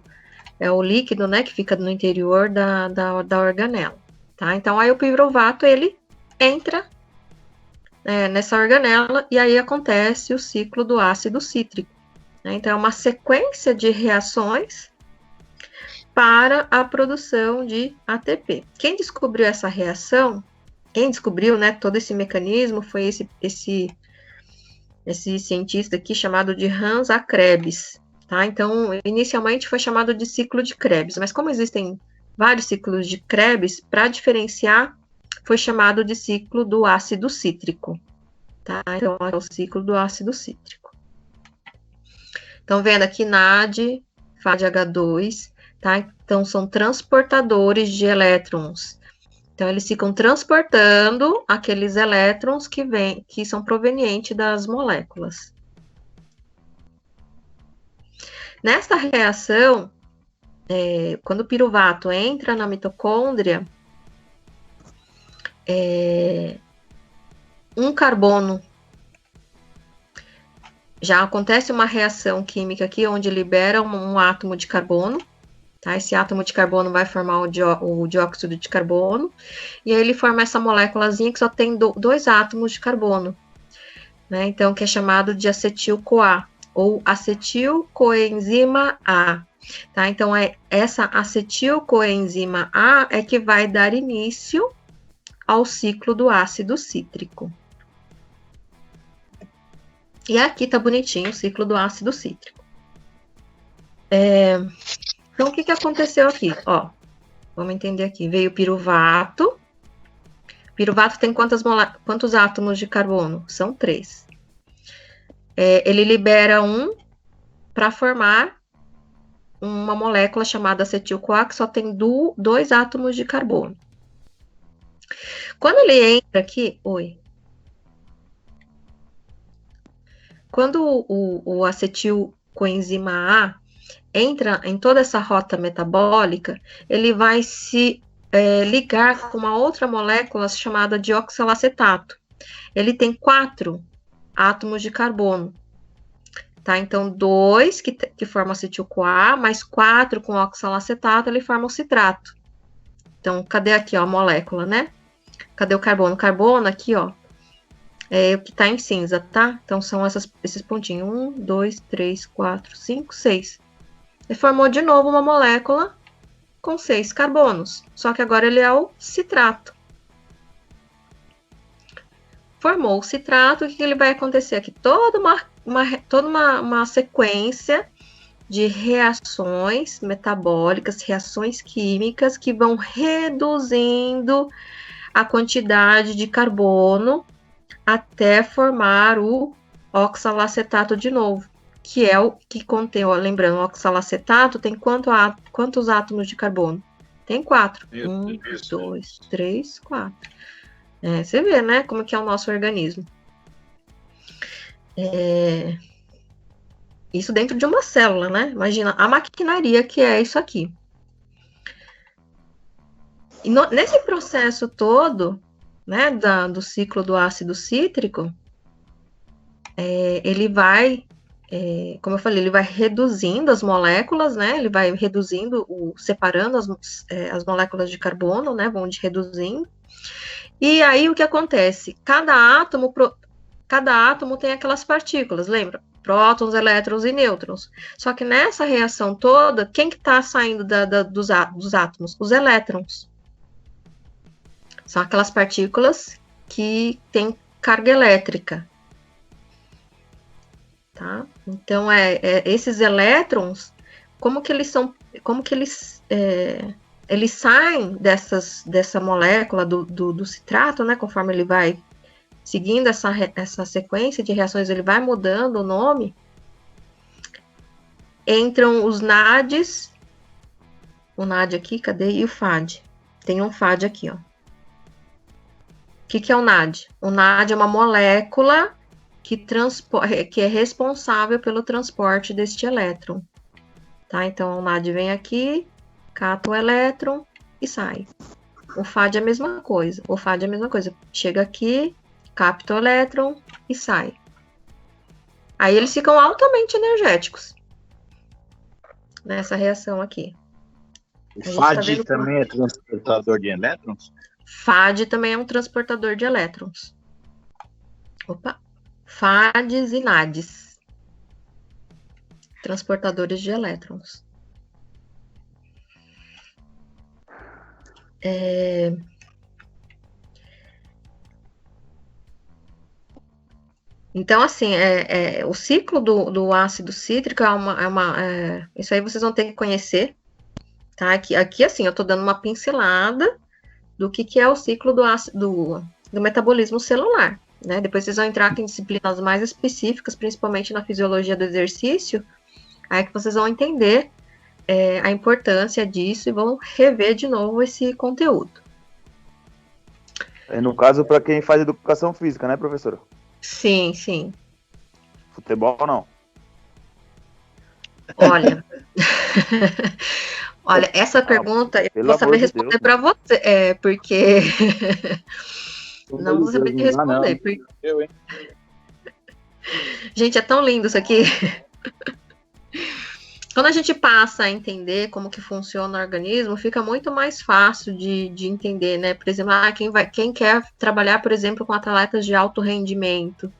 é o líquido, né, que fica no interior da organela, tá? Então, aí o piruvato, ele entra nessa organela, e aí acontece o ciclo do ácido cítrico, né? Então, é uma sequência de reações para a produção de ATP. Quem descobriu essa reação, quem descobriu, né, todo esse mecanismo, foi esse cientista aqui chamado de Hans A. Krebs. Tá? Então, inicialmente foi chamado de ciclo de Krebs, mas como existem vários ciclos de Krebs, para diferenciar, foi chamado de ciclo do ácido cítrico. Tá? Então, é o ciclo do ácido cítrico. Então, vendo aqui NAD, FADH2, tá? Então, são transportadores de elétrons. Então, eles ficam transportando aqueles elétrons que são provenientes das moléculas. Nesta reação, quando o piruvato entra na mitocôndria, um carbono, já acontece uma reação química aqui, onde libera um átomo de carbono, Tá? Esse átomo de carbono vai formar o dióxido de carbono, e aí ele forma essa moléculazinha que só tem 2 átomos de carbono, né? Então, que é chamado de acetil-CoA, ou acetil-coenzima A. Tá? Então, essa acetil-coenzima A é que vai dar início ao ciclo do ácido cítrico. E aqui tá bonitinho o ciclo do ácido cítrico. Então, o que aconteceu aqui? Ó, vamos entender aqui. Veio o piruvato. Piruvato tem quantos átomos de carbono? São 3. Ele libera um para formar uma molécula chamada acetil-CoA, que só tem 2 átomos de carbono. Quando ele entra aqui... Quando o acetil-coenzima A entra em toda essa rota metabólica, ele vai se ligar com uma outra molécula chamada de oxalacetato. Ele tem 4 átomos de carbono. Tá? Então, 2 que formam acetil-CoA, mais 4 com oxalacetato, ele forma o citrato. Então, cadê aqui, ó, a molécula, né? Cadê o carbono? O carbono aqui, ó, é o que tá em cinza, tá? Então, são esses pontinhos. 1, 2, 3, 4, 5, 6. Ele formou de novo uma molécula com 6 carbonos. Só que agora ele é o citrato. Formou o citrato, o que ele vai acontecer aqui? Toda uma sequência de reações metabólicas, reações químicas que vão reduzindo a quantidade de carbono até formar o oxalacetato de novo, que é o que contém, ó, lembrando, o oxalacetato tem quantos átomos de carbono? Tem 4. 1, 2, 3, 4. Você vê, né, como que é o nosso organismo. Isso dentro de uma célula, né? Imagina a maquinaria que é isso aqui. E nesse processo todo, né, do ciclo do ácido cítrico, ele vai, como eu falei, ele vai reduzindo as moléculas, né? Ele vai reduzindo, separando as moléculas de carbono, né? Vão reduzindo. E aí o que acontece? Cada átomo tem aquelas partículas, lembra? Prótons, elétrons e nêutrons. Só que nessa reação toda, quem que está saindo dos átomos? Os elétrons. São aquelas partículas que têm carga elétrica. Tá? Então, esses elétrons, como que eles saem dessa molécula do citrato, né? Conforme ele vai seguindo essa sequência de reações, ele vai mudando o nome. Entram os NADs, o NAD aqui, cadê? E o FAD. Tem um FAD aqui, ó. O que é o NAD? O NAD é uma molécula que é responsável pelo transporte deste elétron. Tá? Então, o NAD vem aqui, cata o elétron e sai. O FAD é a mesma coisa. Chega aqui, capta o elétron e sai. Aí eles ficam altamente energéticos nessa reação aqui. O FAD também é transportador de elétrons? FAD também é um transportador de elétrons. FADs e NADs. Transportadores de elétrons. Então, assim, o ciclo do ácido cítrico isso aí vocês vão ter que conhecer, tá? Aqui assim, eu tô dando uma pincelada do que é o ciclo do metabolismo celular, né? Depois vocês vão entrar em disciplinas mais específicas, principalmente na fisiologia do exercício, aí que vocês vão entender a importância disso e vão rever de novo esse conteúdo. No caso, para quem faz educação física, né, professora? Sim, sim. Futebol, não? Olha, essa pergunta eu vou saber responder para você, porque não vou saber te responder. Porque... Gente, é tão lindo isso aqui. quando a gente passa a entender como que funciona o organismo, fica muito mais fácil de entender, né? Por exemplo, quem quer trabalhar, por exemplo, com atletas de alto rendimento,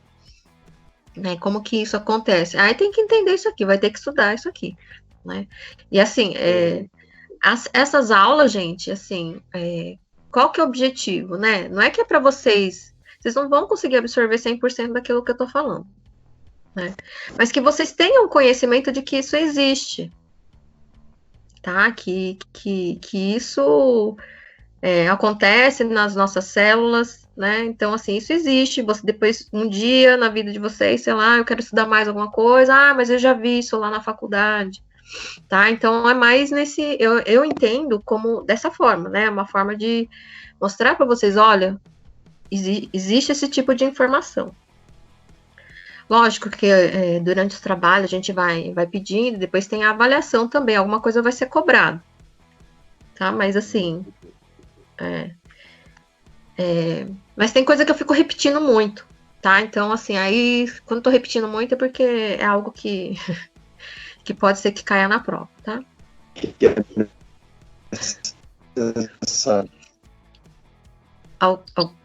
né? Como que isso acontece? Aí tem que entender isso aqui, vai ter que estudar isso aqui, né? E assim, essas aulas, gente, assim, qual que é o objetivo, né? Não é que é para vocês não vão conseguir absorver 100% daquilo que eu tô falando, né? Mas que vocês tenham conhecimento de que isso existe, tá? Que isso acontece nas nossas células, né? Então, assim, isso existe. Você depois, um dia na vida de vocês, sei lá, eu quero estudar mais alguma coisa, mas eu já vi isso lá na faculdade, tá? Então, é mais eu entendo como dessa forma, né? Uma forma de mostrar para vocês, olha, existe esse tipo de informação. Lógico que durante o trabalho a gente vai pedindo, depois tem a avaliação também, alguma coisa vai ser cobrado, tá? Mas assim, mas tem coisa que eu fico repetindo muito, tá? Então, assim, aí, quando eu tô repetindo muito é porque é algo que pode ser que caia na prova, tá?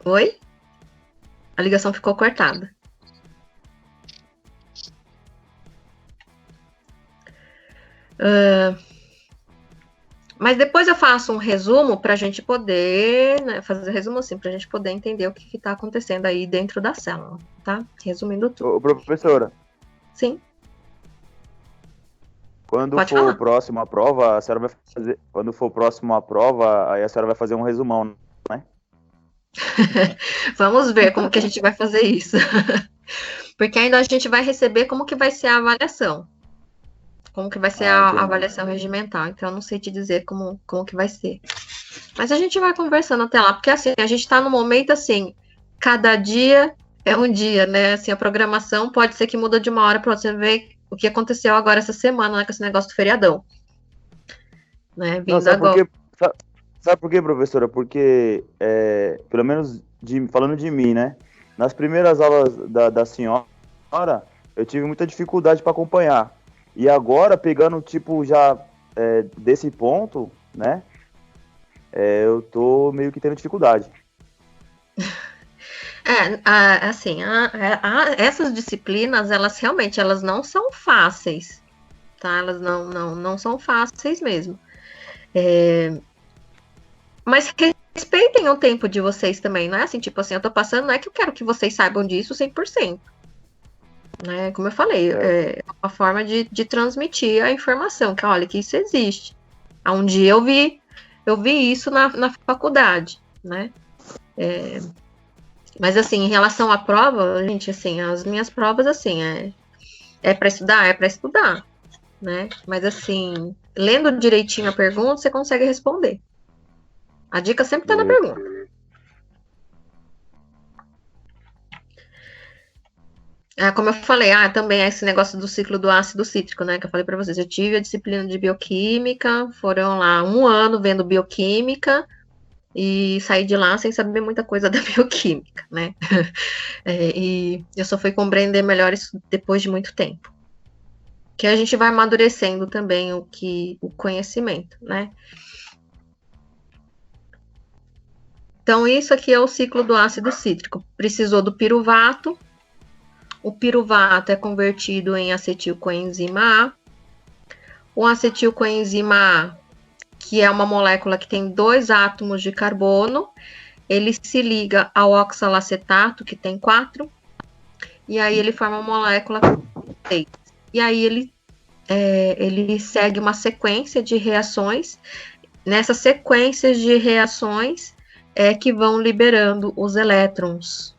Oi? A ligação ficou cortada. Mas depois eu faço um resumo para a gente poder, né, fazer resumo assim, para a gente poder entender o que está acontecendo aí dentro da célula, tá? Resumindo tudo. Ô, professora. Sim. Quando Pode for falar. Próximo à prova, a senhora vai fazer. Quando for próximo à prova, aí a senhora vai fazer um resumão, né? Vamos ver como que a gente vai fazer isso. Porque ainda a gente vai receber como que vai ser a avaliação. Como que vai ser a avaliação regimental. Então, eu não sei te dizer como que vai ser. Mas a gente vai conversando até lá. Porque, assim, a gente está no momento, assim, cada dia é um dia, né? Assim, a programação pode ser que muda de uma hora para outra. Você vê o que aconteceu agora essa semana, né? Com esse negócio do feriadão. Né? Vindo sabe agora. Sabe por quê, professora? Porque, pelo menos falando de mim, né? Nas primeiras aulas da senhora, eu tive muita dificuldade para acompanhar. E agora, pegando, tipo, já desse ponto, né? Eu tô meio que tendo dificuldade. Assim, essas disciplinas, elas realmente, elas não são fáceis, tá? Elas não são fáceis mesmo. Mas respeitem o tempo de vocês também, não é assim, tipo assim, eu tô passando, não é que eu quero que vocês saibam disso 100%. Né? Como eu falei, é uma forma de transmitir a informação, que olha, que isso existe. Um dia eu vi isso na faculdade, né? Mas assim, em relação à prova, gente, assim, as minhas provas, assim, é para estudar, né? Mas assim, lendo direitinho a pergunta, você consegue responder. A dica sempre tá na pergunta. Como eu falei, também esse negócio do ciclo do ácido cítrico, né, que eu falei para vocês, eu tive a disciplina de bioquímica, foram lá 1 ano vendo bioquímica, e saí de lá sem saber muita coisa da bioquímica, né, e eu só fui compreender melhor isso depois de muito tempo, que a gente vai amadurecendo também o conhecimento, né. Então, isso aqui é o ciclo do ácido cítrico, precisou do piruvato. O piruvato é convertido em acetilcoenzima A. O acetilcoenzima A, que é uma molécula que tem 2 átomos de carbono, ele se liga ao oxalacetato, que tem 4, e aí ele forma uma molécula 6. E aí ele segue uma sequência de reações. Nessas sequências de reações que vão liberando os elétrons.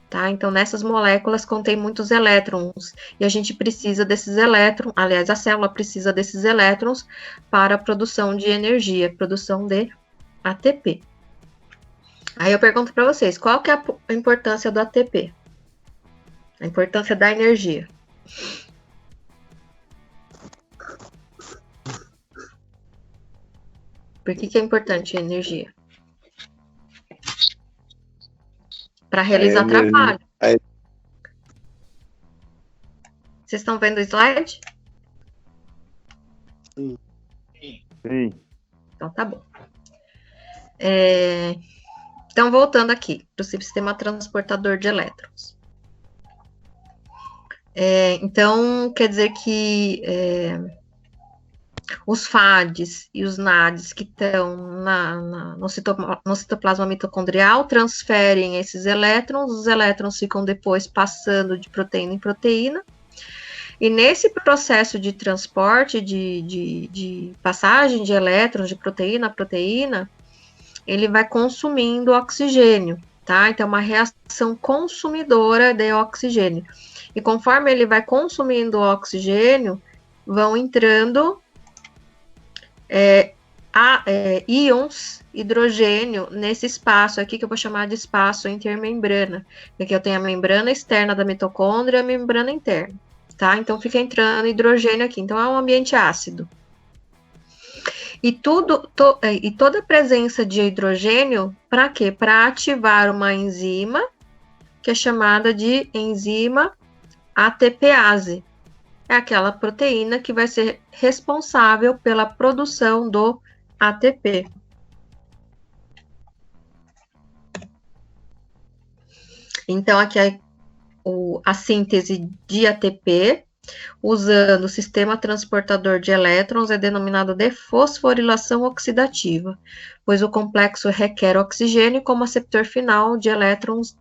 Tá? Então, nessas moléculas contém muitos elétrons, e a gente precisa desses elétrons, aliás, a célula precisa desses elétrons para a produção de energia, produção de ATP. Aí eu pergunto para vocês, qual que é a importância do ATP? A importância da energia. Por que é importante a energia? Para realizar trabalho. Vocês estão vendo o slide? Sim. Sim. Então, tá bom. Então, voltando aqui para o sistema transportador de elétrons. Então, quer dizer que os FADs e os NADs que estão no citoplasma mitocondrial transferem esses elétrons, os elétrons ficam depois passando de proteína em proteína, e nesse processo de transporte, de passagem de elétrons de proteína a proteína, ele vai consumindo oxigênio, tá? Então, é uma reação consumidora de oxigênio. E conforme ele vai consumindo oxigênio, vão entrando íons hidrogênio nesse espaço aqui, que eu vou chamar de espaço intermembrana. Aqui eu tenho a membrana externa da mitocôndria e a membrana interna, tá? Então, fica entrando hidrogênio aqui. Então, é um ambiente ácido. E toda a presença de hidrogênio, para quê? Para ativar uma enzima, que é chamada de enzima ATPase. É aquela proteína que vai ser responsável pela produção do ATP. Então, aqui é a síntese de ATP, usando o sistema transportador de elétrons, é denominado de fosforilação oxidativa, pois o complexo requer oxigênio como aceptor final de elétrons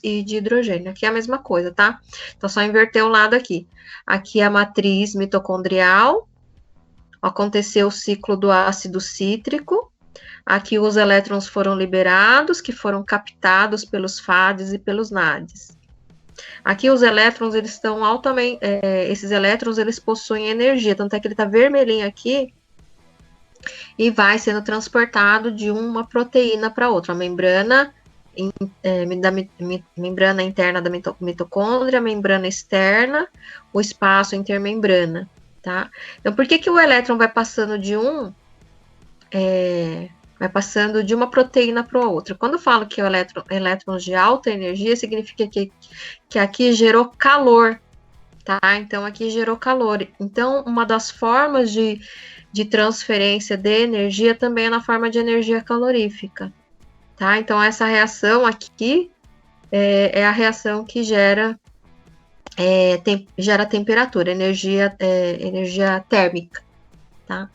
e de hidrogênio. Aqui é a mesma coisa, tá? Então, só inverter o lado aqui. Aqui é a matriz mitocondrial, aconteceu o ciclo do ácido cítrico, aqui os elétrons foram liberados, que foram captados pelos FADs e pelos NADs. Aqui os elétrons, eles estão altamente, esses elétrons, eles possuem energia, tanto é que ele está vermelhinho aqui, e vai sendo transportado de uma proteína para outra, a membrana membrana interna da mitocôndria, membrana externa, o espaço intermembrana, tá? Então, por que o elétron vai passando de uma proteína para outra? Quando eu falo que o elétrons de alta energia, significa que aqui gerou calor, tá? Então, aqui gerou calor. Então, uma das formas de transferência de energia também é na forma de energia calorífica, tá? Então, essa reação aqui é a reação que gera temperatura, energia térmica, tá?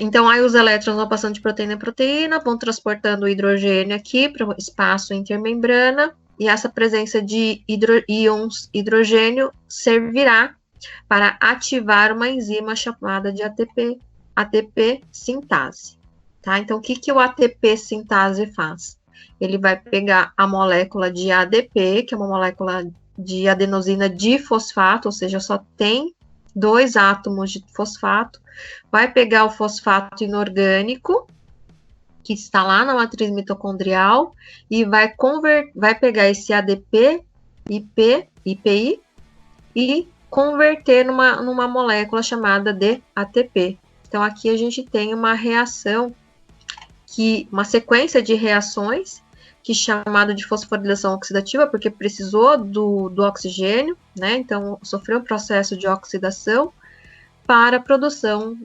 Então, aí os elétrons vão passando de proteína em proteína, vão transportando o hidrogênio aqui para o espaço intermembrana, e essa presença de íons hidrogênio servirá para ativar uma enzima chamada de ATP sintase. Tá? Então, o que o ATP sintase faz? Ele vai pegar a molécula de ADP, que é uma molécula de adenosina difosfato, ou seja, só tem 2 átomos de fosfato, vai pegar o fosfato inorgânico, que está lá na matriz mitocondrial, e vai pegar esse ADP, IPI, e converter numa molécula chamada de ATP. Então, aqui a gente tem uma reação, uma sequência de reações, que é chamado de fosforilação oxidativa, porque precisou do oxigênio, né? Então, sofreu um processo de oxidação para a produção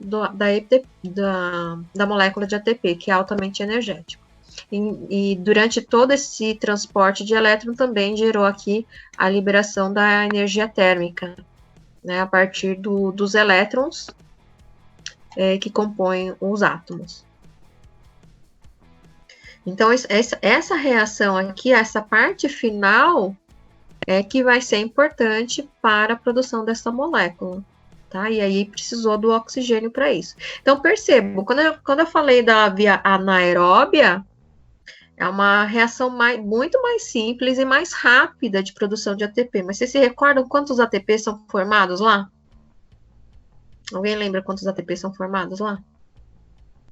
da molécula de ATP, que é altamente energético. E durante todo esse transporte de elétron também gerou aqui a liberação da energia térmica, né? A partir dos elétrons que compõem os átomos. Então, essa reação aqui, essa parte final, é que vai ser importante para a produção dessa molécula, tá? E aí precisou do oxigênio para isso. Então, percebo, quando eu falei da via anaeróbia, é uma reação muito mais simples e mais rápida de produção de ATP. Mas vocês se recordam quantos ATP são formados lá? Alguém lembra quantos ATP são formados lá?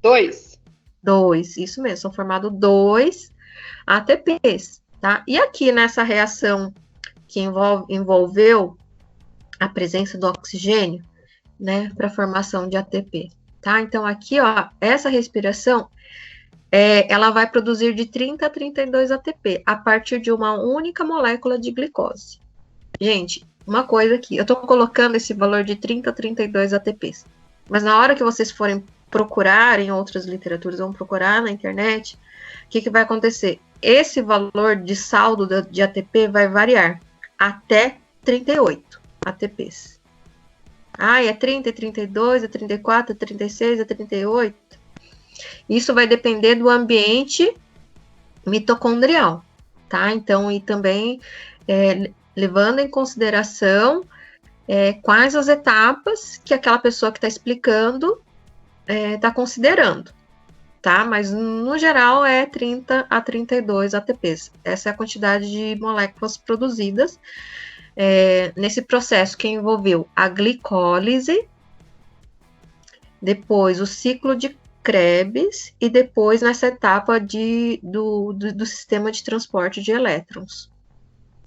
2. 2, isso mesmo, são formados 2 ATPs, tá? E aqui nessa reação que envolveu a presença do oxigênio, né, para a formação de ATP, tá? Então aqui, ó, essa respiração, ela vai produzir de 30 a 32 ATP, a partir de uma única molécula de glicose. Gente, uma coisa aqui. Eu estou colocando esse valor de 30 a 32 ATPs. Mas na hora que vocês forem procurar em outras literaturas, vão procurar na internet, o que vai acontecer? Esse valor de saldo de ATP vai variar até 38 ATPs. É 30, é 32, é 34, é 36, é 38. Isso vai depender do ambiente mitocondrial, tá? Então, e também levando em consideração quais as etapas que aquela pessoa que está explicando está considerando, tá? Mas, no geral, é 30 a 32 ATPs. Essa é a quantidade de moléculas produzidas nesse processo que envolveu a glicólise, depois o ciclo de Krebs e depois nessa etapa do sistema de transporte de elétrons.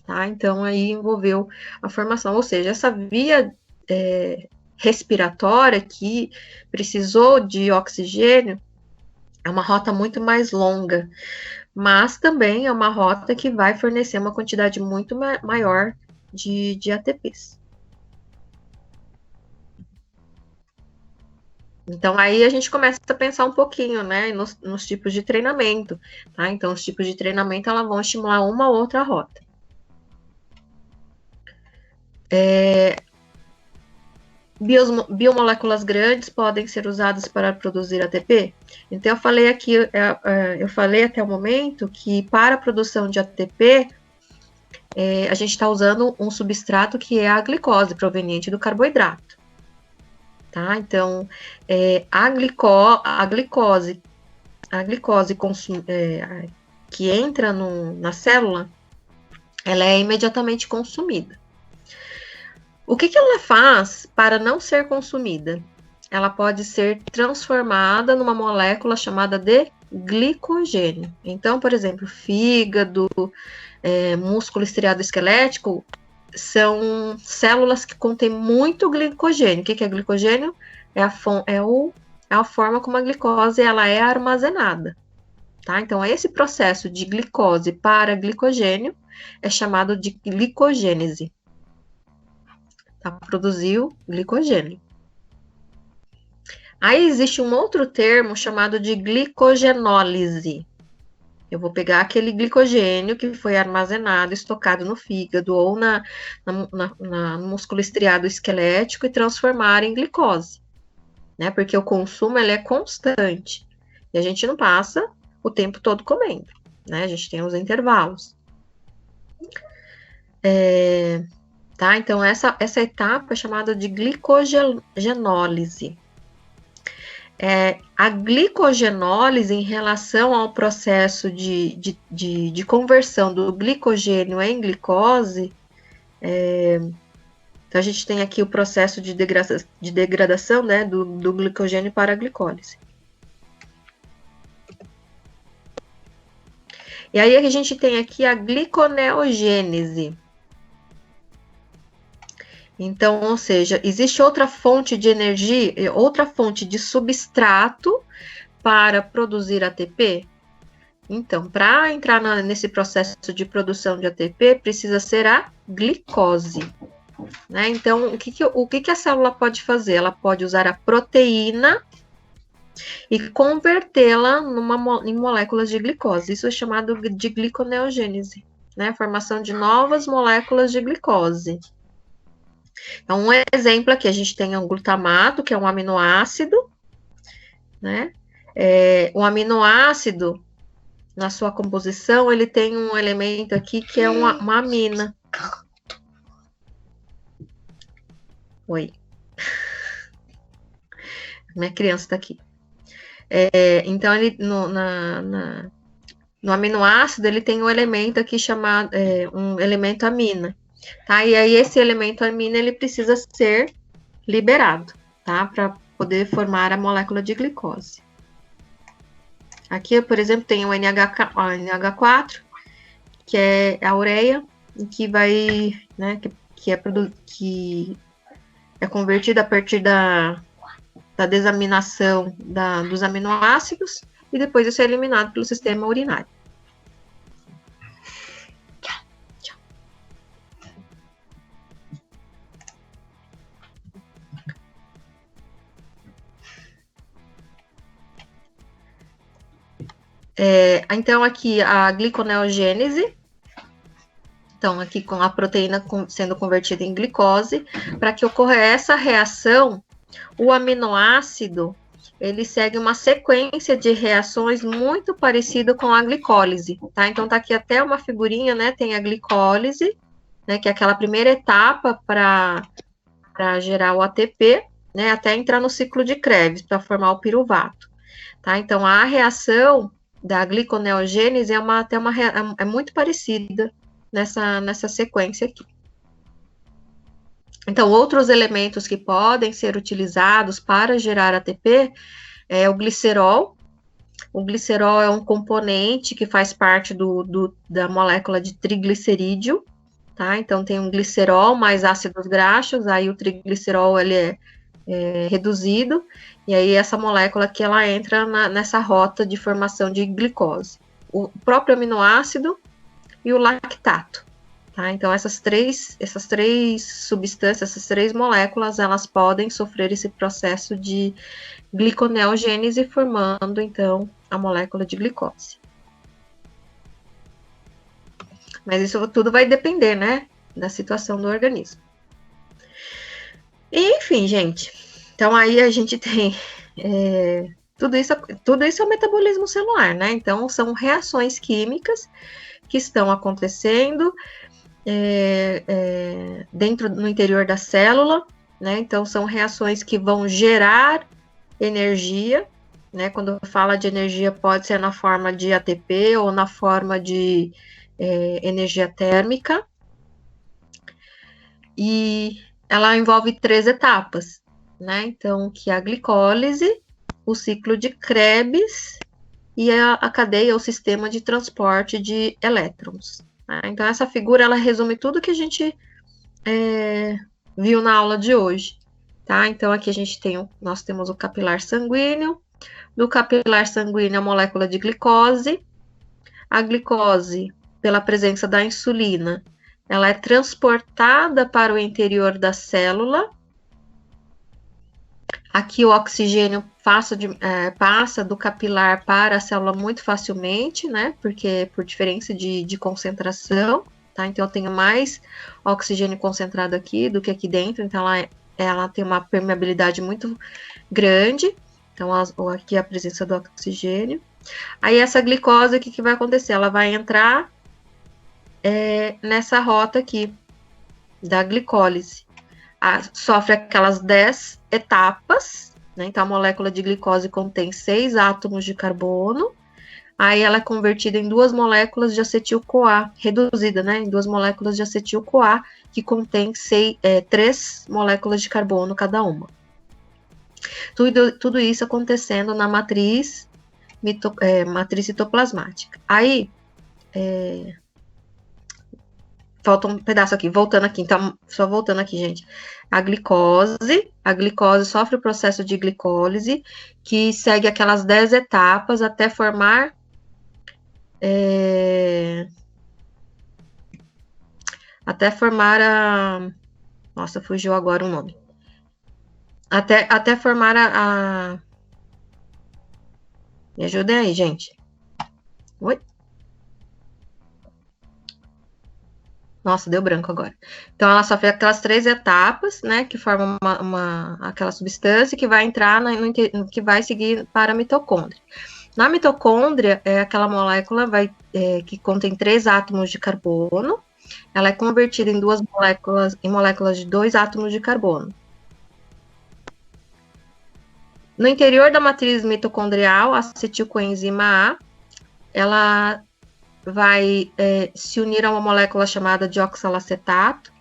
Tá? Então, aí envolveu a formação, ou seja, essa via respiratória que precisou de oxigênio é uma rota muito mais longa, mas também é uma rota que vai fornecer uma quantidade muito maior de ATPs. Então, aí a gente começa a pensar um pouquinho, né, nos tipos de treinamento, tá? Então, os tipos de treinamento, elas vão estimular uma ou outra rota. Biomoléculas grandes podem ser usadas para produzir ATP? Então, eu falei aqui, eu falei até o momento que para a produção de ATP, a gente está usando um substrato que é a glicose, proveniente do carboidrato. Tá? Então, a glicose que entra na célula, ela é imediatamente consumida. O que ela faz para não ser consumida? Ela pode ser transformada numa molécula chamada de glicogênio. Então, por exemplo, fígado, músculo estriado esquelético, são células que contêm muito glicogênio. O que é glicogênio? É a forma como a glicose ela é armazenada. Tá? Então, esse processo de glicose para glicogênio é chamado de glicogênese. Tá? Produziu glicogênio. Aí existe um outro termo chamado de glicogenólise. Eu vou pegar aquele glicogênio que foi armazenado, estocado no fígado ou no músculo estriado esquelético e transformar em glicose, né? Porque o consumo ele é constante e a gente não passa o tempo todo comendo, né? A gente tem os intervalos. Tá? Então, essa etapa é chamada de glicogenólise. A glicogenólise, em relação ao processo de conversão do glicogênio em glicose, então a gente tem aqui o processo de degradação, né, do glicogênio para a glicólise. E aí a gente tem aqui a gliconeogênese. Então, ou seja, existe outra fonte de energia, outra fonte de substrato para produzir ATP? Então, para entrar nesse processo de produção de ATP, precisa ser a glicose. Né? Então, o que a célula pode fazer? Ela pode usar a proteína e convertê-la em moléculas de glicose. Isso é chamado de gliconeogênese, né? A formação de novas moléculas de glicose. Então, um exemplo aqui, a gente tem um glutamato, que é um aminoácido, né? O aminoácido, na sua composição, ele tem um elemento aqui que é uma amina. Oi. Minha criança está aqui. Então, ele, no aminoácido, ele tem um elemento aqui chamado, um elemento amina. Tá? E aí, esse elemento amina, ele precisa ser liberado, tá? Para poder formar a molécula de glicose. Aqui, por exemplo, tem o NH4, que é a ureia, que vai, né, que é convertida a partir da desaminação dos aminoácidos, e depois isso é eliminado pelo sistema urinário. Então, aqui a gliconeogênese. Então, aqui com a proteína sendo convertida em glicose. Para que ocorra essa reação, o aminoácido, ele segue uma sequência de reações muito parecida com a glicólise, tá? Então, tá aqui até uma figurinha, né? Tem a glicólise, né? Que é aquela primeira etapa para gerar o ATP, né? Até entrar no ciclo de Krebs, para formar o piruvato, tá? Então, a reação da gliconeogênese é muito parecida nessa sequência aqui. Então, outros elementos que podem ser utilizados para gerar ATP é o glicerol. O glicerol é um componente que faz parte da molécula de triglicerídeo, tá? Então, tem um glicerol mais ácidos graxos, aí o triglicerol, ele é reduzido, e aí essa molécula aqui, ela entra nessa rota de formação de glicose. O próprio aminoácido e o lactato, tá? Então, essas três substâncias, essas três moléculas, elas podem sofrer esse processo de gliconeogênese, formando, então, a molécula de glicose. Mas isso tudo vai depender, né, da situação do organismo. Enfim, gente, então aí a gente tem tudo isso é o metabolismo celular, né? Então, são reações químicas que estão acontecendo no interior da célula, né? Então, são reações que vão gerar energia, né? Quando fala de energia, pode ser na forma de ATP ou na forma de energia térmica. E ela envolve 3 etapas, né? Então, que é a glicólise, o ciclo de Krebs e a cadeia, o sistema de transporte de elétrons. Né? Então, essa figura, ela resume tudo que a gente viu na aula de hoje, tá? Então, aqui nós temos o capilar sanguíneo. No capilar sanguíneo, a molécula de glicose. A glicose, pela presença da insulina, ela é transportada para o interior da célula. Aqui o oxigênio passa do capilar para a célula muito facilmente, né? Porque por diferença de concentração, tá? Então eu tenho mais oxigênio concentrado aqui do que aqui dentro, então ela tem uma permeabilidade muito grande. Então aqui a presença do oxigênio. Aí essa glicose, o que vai acontecer? Ela vai entrar nessa rota aqui da glicólise. Sofre aquelas 10 etapas, né? Então a molécula de glicose contém 6 átomos de carbono, aí ela é convertida em 2 moléculas de acetil-CoA, reduzida, né? Em 2 moléculas de acetil-CoA, que contém 3 moléculas de carbono cada uma. Tudo isso acontecendo na matriz citoplasmática. Aí, falta um pedaço aqui, voltando aqui, então, só voltando aqui, gente. A glicose sofre o processo de glicólise, que segue aquelas 10 etapas até formar nossa, fugiu agora o nome. Até formar Me ajudem aí, gente. Oi? Nossa, deu branco agora. Então, ela sofre aquelas 3 etapas, né, que formam aquela substância que vai entrar, que vai seguir para a mitocôndria. Na mitocôndria, aquela molécula que contém 3 átomos de carbono, ela é convertida em 2 moléculas, em moléculas de 2 átomos de carbono. No interior da matriz mitocondrial, a acetilcoenzima A, ela vai se unir a uma molécula chamada de oxalacetato,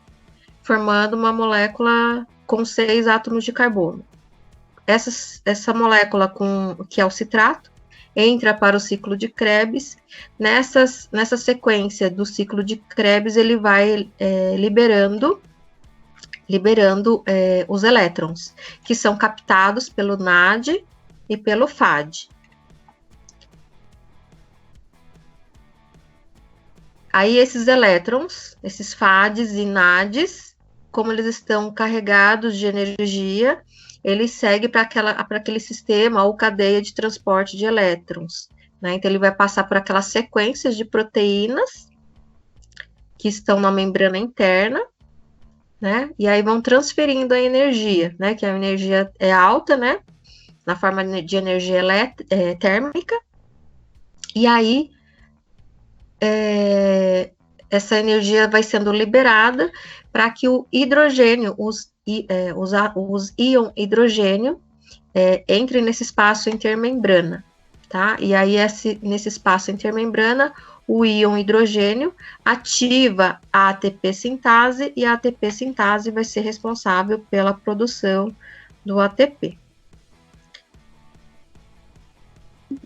formando uma molécula com 6 átomos de carbono. Essa molécula, que é o citrato, entra para o ciclo de Krebs. Nessa sequência do ciclo de Krebs, ele vai liberando os elétrons, que são captados pelo NAD e pelo FAD. Aí esses elétrons, esses FADs e NADs, como eles estão carregados de energia, eles seguem para aquele sistema ou cadeia de transporte de elétrons, né? Então, ele vai passar por aquelas sequências de proteínas que estão na membrana interna, né? E aí vão transferindo a energia, né? Que a energia é alta, né? Na forma de energia térmica. E aí, essa energia vai sendo liberada para que o hidrogênio, os íon hidrogênio, entre nesse espaço intermembrana, tá? E aí, nesse espaço intermembrana, o íon hidrogênio ativa a ATP sintase, e a ATP sintase vai ser responsável pela produção do ATP.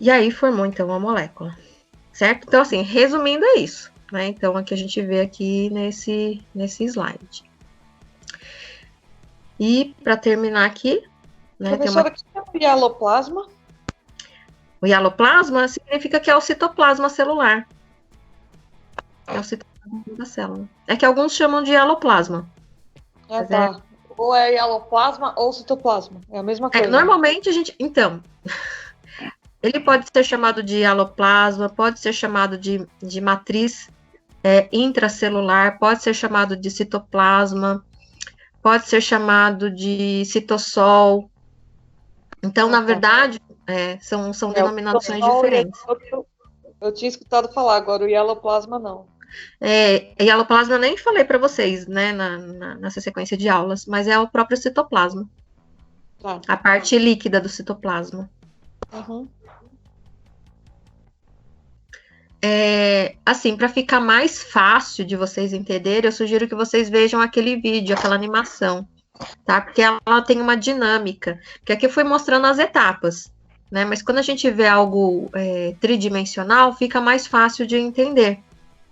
E aí formou, então, a molécula, certo? Então, assim, resumindo, é isso, né? Então, aqui a gente vê aqui nesse slide. E, para terminar aqui, né, professora, o que é o hialoplasma? O hialoplasma significa que é o citoplasma celular. É o citoplasma da célula. É que alguns chamam de hialoplasma. Ah, tá. Ou é hialoplasma ou citoplasma. É a mesma coisa. Normalmente a gente... Então, ele pode ser chamado de hialoplasma, pode ser chamado de matriz intracelular, pode ser chamado de citoplasma, pode ser chamado de citossol. Então, na verdade, são denominações diferentes. Eu tinha escutado falar, agora o hialoplasma não. Hialoplasma nem falei para vocês, né, nessa sequência de aulas, mas é o próprio citoplasma. Tá. A parte líquida do citoplasma. Uhum. Assim, para ficar mais fácil de vocês entenderem, eu sugiro que vocês vejam aquele vídeo, aquela animação, tá? Porque ela tem uma dinâmica, que aqui eu fui mostrando as etapas, né? Mas quando a gente vê algo tridimensional, fica mais fácil de entender,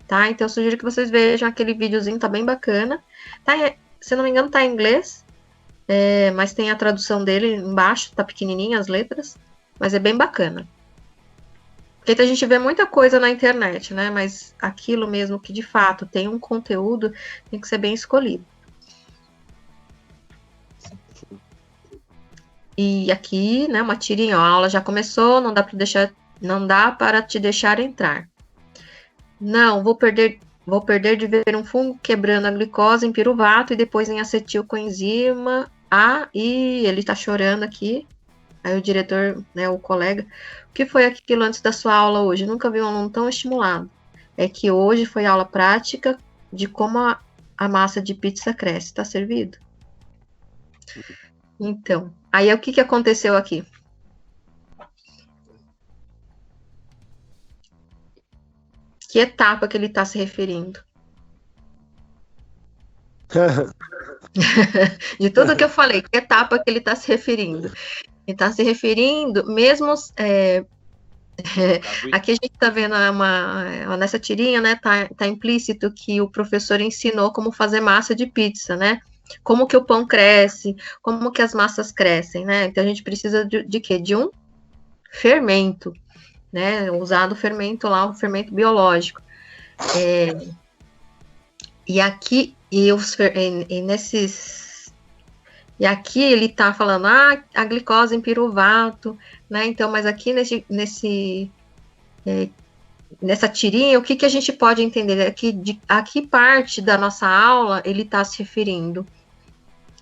tá? Então, eu sugiro que vocês vejam aquele videozinho, tá bem bacana. Tá, se não me engano, tá em inglês, mas tem a tradução dele embaixo, tá pequenininha as letras, mas é bem bacana. Porque a gente vê muita coisa na internet, né? Mas aquilo mesmo que de fato tem um conteúdo tem que ser bem escolhido. E aqui, né, uma tirinha, a aula já começou, não dá para te deixar entrar. Não, vou perder de ver um fungo quebrando a glicose em piruvato e depois em acetilcoenzima. E ele tá chorando aqui. Aí o diretor, né, o colega, o que foi aquilo antes da sua aula hoje? Nunca vi um aluno tão estimulado. É que hoje foi aula prática de como a massa de pizza cresce. Tá servido? Então, aí o que aconteceu aqui? Que etapa que ele está se referindo? De tudo que eu falei, que etapa que ele está se referindo? Ele está se referindo, mesmo... aqui a gente está vendo nessa tirinha, né? Tá implícito que o professor ensinou como fazer massa de pizza, né? Como que o pão cresce, como que as massas crescem, né? Então a gente precisa de quê? De um fermento, né? Usado o fermento lá, o fermento biológico. E aqui E aqui ele está falando, a glicose em piruvato, né? Então, mas aqui nessa tirinha, o que a gente pode entender? A que parte da nossa aula ele está se referindo,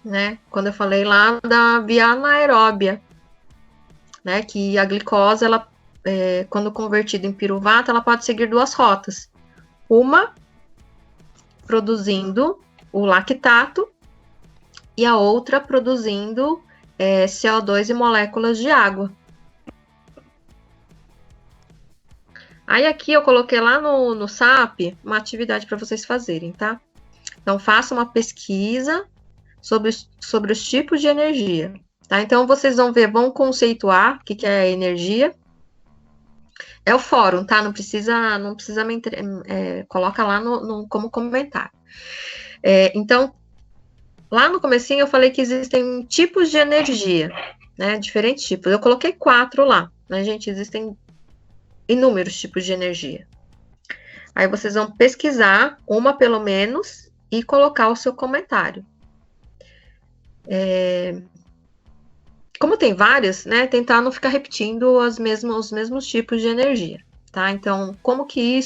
né? Quando eu falei lá da via anaeróbia, né? Que a glicose, ela, quando convertida em piruvato, ela pode seguir duas rotas. Uma, produzindo o lactato, e a outra produzindo CO2 e moléculas de água. Aí aqui eu coloquei lá no SAP uma atividade para vocês fazerem, tá? Então, façam uma pesquisa sobre os tipos de energia, tá? Então, vocês vão conceituar o que é energia. É o fórum, tá? Não precisa coloca lá como comentário. Então, lá no comecinho eu falei que existem tipos de energia, né? Diferentes tipos. Eu coloquei 4 lá, né, gente? Existem inúmeros tipos de energia. Aí vocês vão pesquisar uma pelo menos e colocar o seu comentário. como tem várias, né, tentar não ficar repetindo os mesmos tipos de energia, tá? Então, como que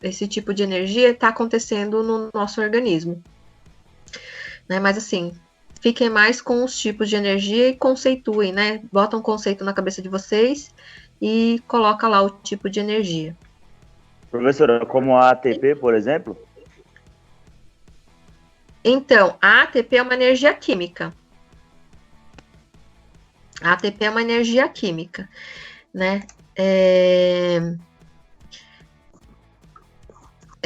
esse tipo de energia está acontecendo no nosso organismo? Né? Mas assim, fiquem mais com os tipos de energia e conceituem, né? Botam um conceito na cabeça de vocês e coloca lá o tipo de energia. Professora, como a ATP, por exemplo? Então, a ATP é uma energia química. A ATP é uma energia química, né? É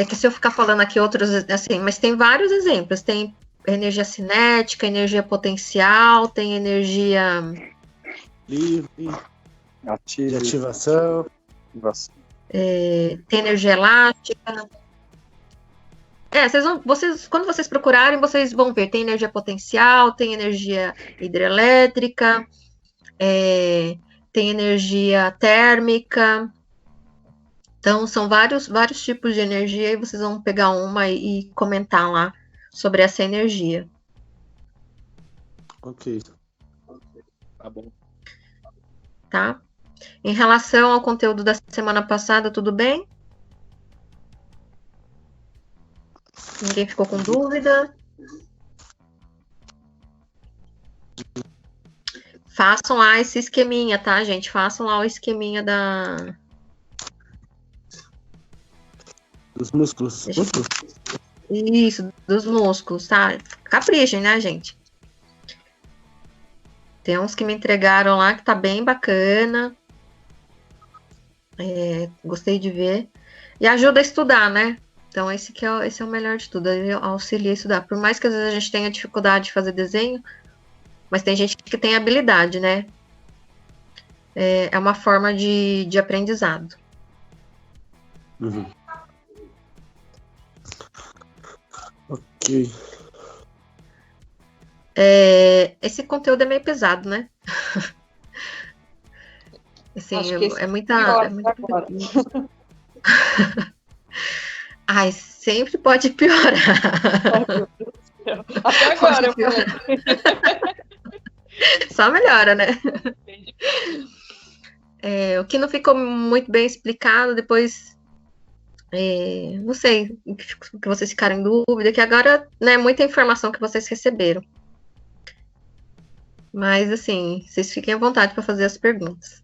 que se eu ficar falando aqui outros, assim, mas tem vários exemplos. Tem energia cinética, energia potencial, tem energia livre, de ativação, tem energia elástica. Quando vocês procurarem, vocês vão ver, tem energia potencial, tem energia hidrelétrica, tem energia térmica. Então, são vários tipos de energia e vocês vão pegar uma e comentar lá sobre essa energia. Ok. Tá bom. Tá? Em relação ao conteúdo da semana passada, tudo bem? Ninguém ficou com dúvida? Façam lá esse esqueminha, tá, gente? Façam lá o esqueminha dos músculos. Isso, dos músculos, tá? Caprichem, né, gente? Tem uns que me entregaram lá que tá bem bacana. Gostei de ver. E ajuda a estudar, né? Então, esse é o melhor de tudo. Ele auxilia a estudar. Por mais que às vezes a gente tenha dificuldade de fazer desenho, mas tem gente que tem habilidade, né? É uma forma de aprendizado. Uhum. Ok. Esse conteúdo é meio pesado, né? Assim, é muita. Ai, sempre pode piorar. Até agora eu falei. Só melhora, né? O que não ficou muito bem explicado, depois. Não sei o que vocês ficaram em dúvida, que agora, né, muita informação que vocês receberam. Mas, assim, vocês fiquem à vontade para fazer as perguntas.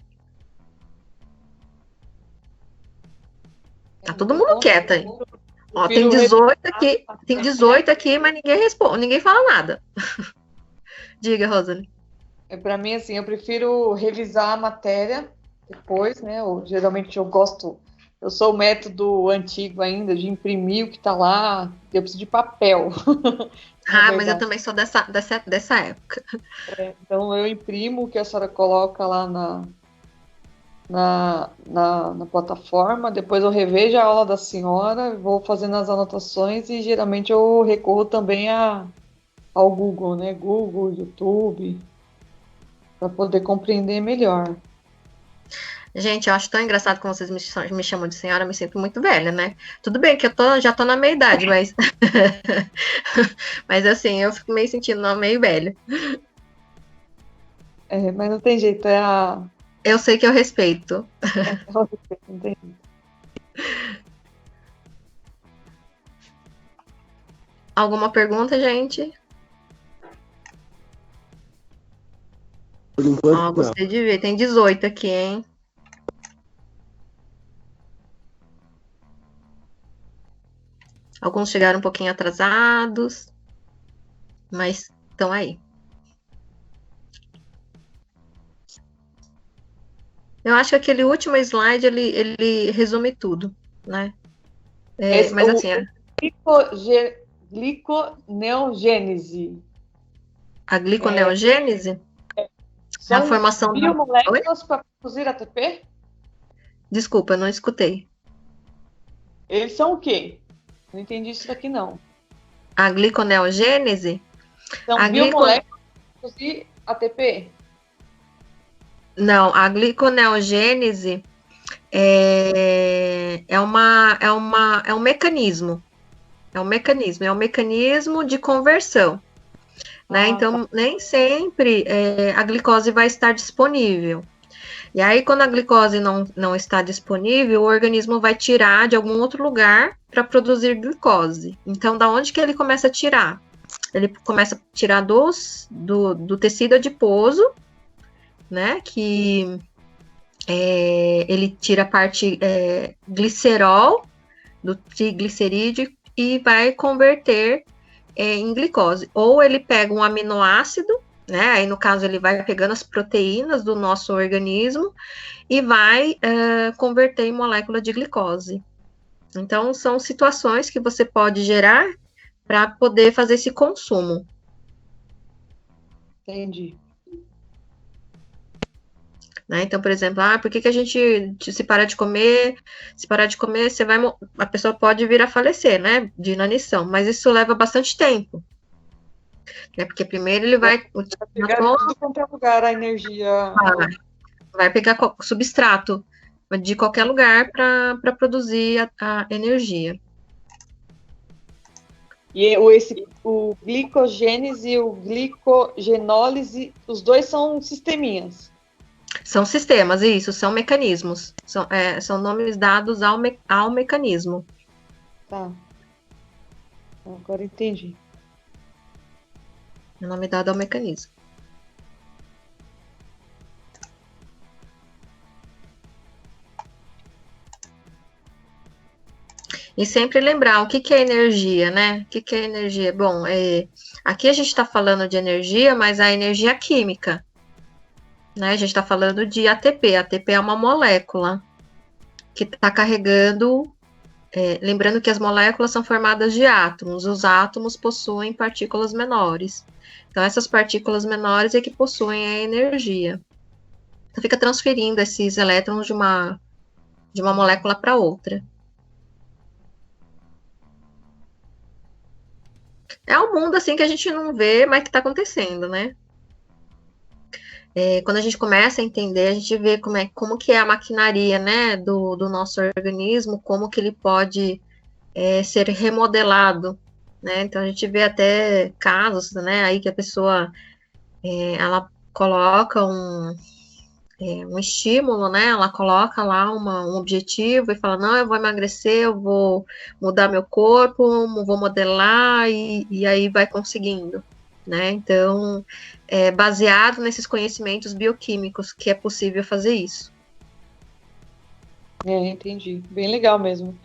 Tá todo mundo quieto aí. Ó, tem 18 aqui, mas ninguém responde, ninguém fala nada. Diga, Rosane. Para mim, assim, eu prefiro revisar a matéria depois, né? Geralmente eu sou o método antigo ainda, de imprimir o que está lá, eu preciso de papel. Mas eu também sou dessa época. Então, eu imprimo o que a senhora coloca lá na plataforma, depois eu revejo a aula da senhora, vou fazendo as anotações e geralmente eu recorro também ao Google, né? Google, YouTube, para poder compreender melhor. Gente, eu acho tão engraçado como vocês me chamam de senhora, eu me sinto muito velha, né? Tudo bem que eu já tô na meia idade, mas mas assim, eu fico meio sentindo meio velha. Mas não tem jeito, eu sei que eu respeito. Não tem jeito. Alguma pergunta, gente? Por enquanto, gostei de ver. Tem 18 aqui, hein? Alguns chegaram um pouquinho atrasados, mas estão aí. Eu acho que aquele último slide, ele resume tudo, né? Mas assim... Gliconeogênese. A gliconeogênese? São a formação biomoléculas para produzir ATP? Desculpa, eu não escutei. Eles são o quê? Não entendi isso daqui, não. A gliconeogênese? São biomoléculas para produzir ATP? Não, a gliconeogênese é um mecanismo. É um mecanismo de conversão. né? Então, nem sempre a glicose vai estar disponível. E aí, quando a glicose não está disponível, o organismo vai tirar de algum outro lugar para produzir glicose. Então, da onde que ele começa a tirar? Ele começa a tirar do tecido adiposo, né? Que ele tira a parte glicerol, do triglicerídeo, e vai converter em glicose. Ou ele pega um aminoácido, né? Aí, no caso, ele vai pegando as proteínas do nosso organismo e vai converter em molécula de glicose. Então, são situações que você pode gerar para poder fazer esse consumo. Entendi. Né? Então, por exemplo, por que a gente, se parar de comer, a pessoa pode vir a falecer, né? De inanição, mas isso leva bastante tempo. Né? Porque primeiro ele vai pegar de qualquer lugar a energia. Vai pegar substrato de qualquer lugar para produzir a energia. E o glicogênese e o glicogenólise, os dois são sisteminhas. São sistemas, isso, são mecanismos. São nomes dados ao mecanismo. Tá. Agora entendi. É nome dado ao mecanismo. E sempre lembrar o que é energia, né? O que é energia? Bom, aqui a gente está falando de energia, mas a energia química. Né? A gente está falando de ATP. ATP é uma molécula que está carregando. Lembrando que as moléculas são formadas de átomos. Os átomos possuem partículas menores. Então, essas partículas menores é que possuem a energia. Então, fica transferindo esses elétrons de uma molécula para outra. É um mundo assim que a gente não vê, mas que está acontecendo, né? Quando a gente começa a entender, a gente vê como que é a maquinaria, né, do nosso organismo, como que ele pode ser remodelado, né? Então a gente vê até casos, né, aí que a pessoa ela coloca um estímulo, né? Ela coloca lá um objetivo e fala, não, eu vou emagrecer, eu vou mudar meu corpo, vou modelar, e aí vai conseguindo, né? Então, baseado nesses conhecimentos bioquímicos que é possível fazer isso. Entendi. Bem legal mesmo.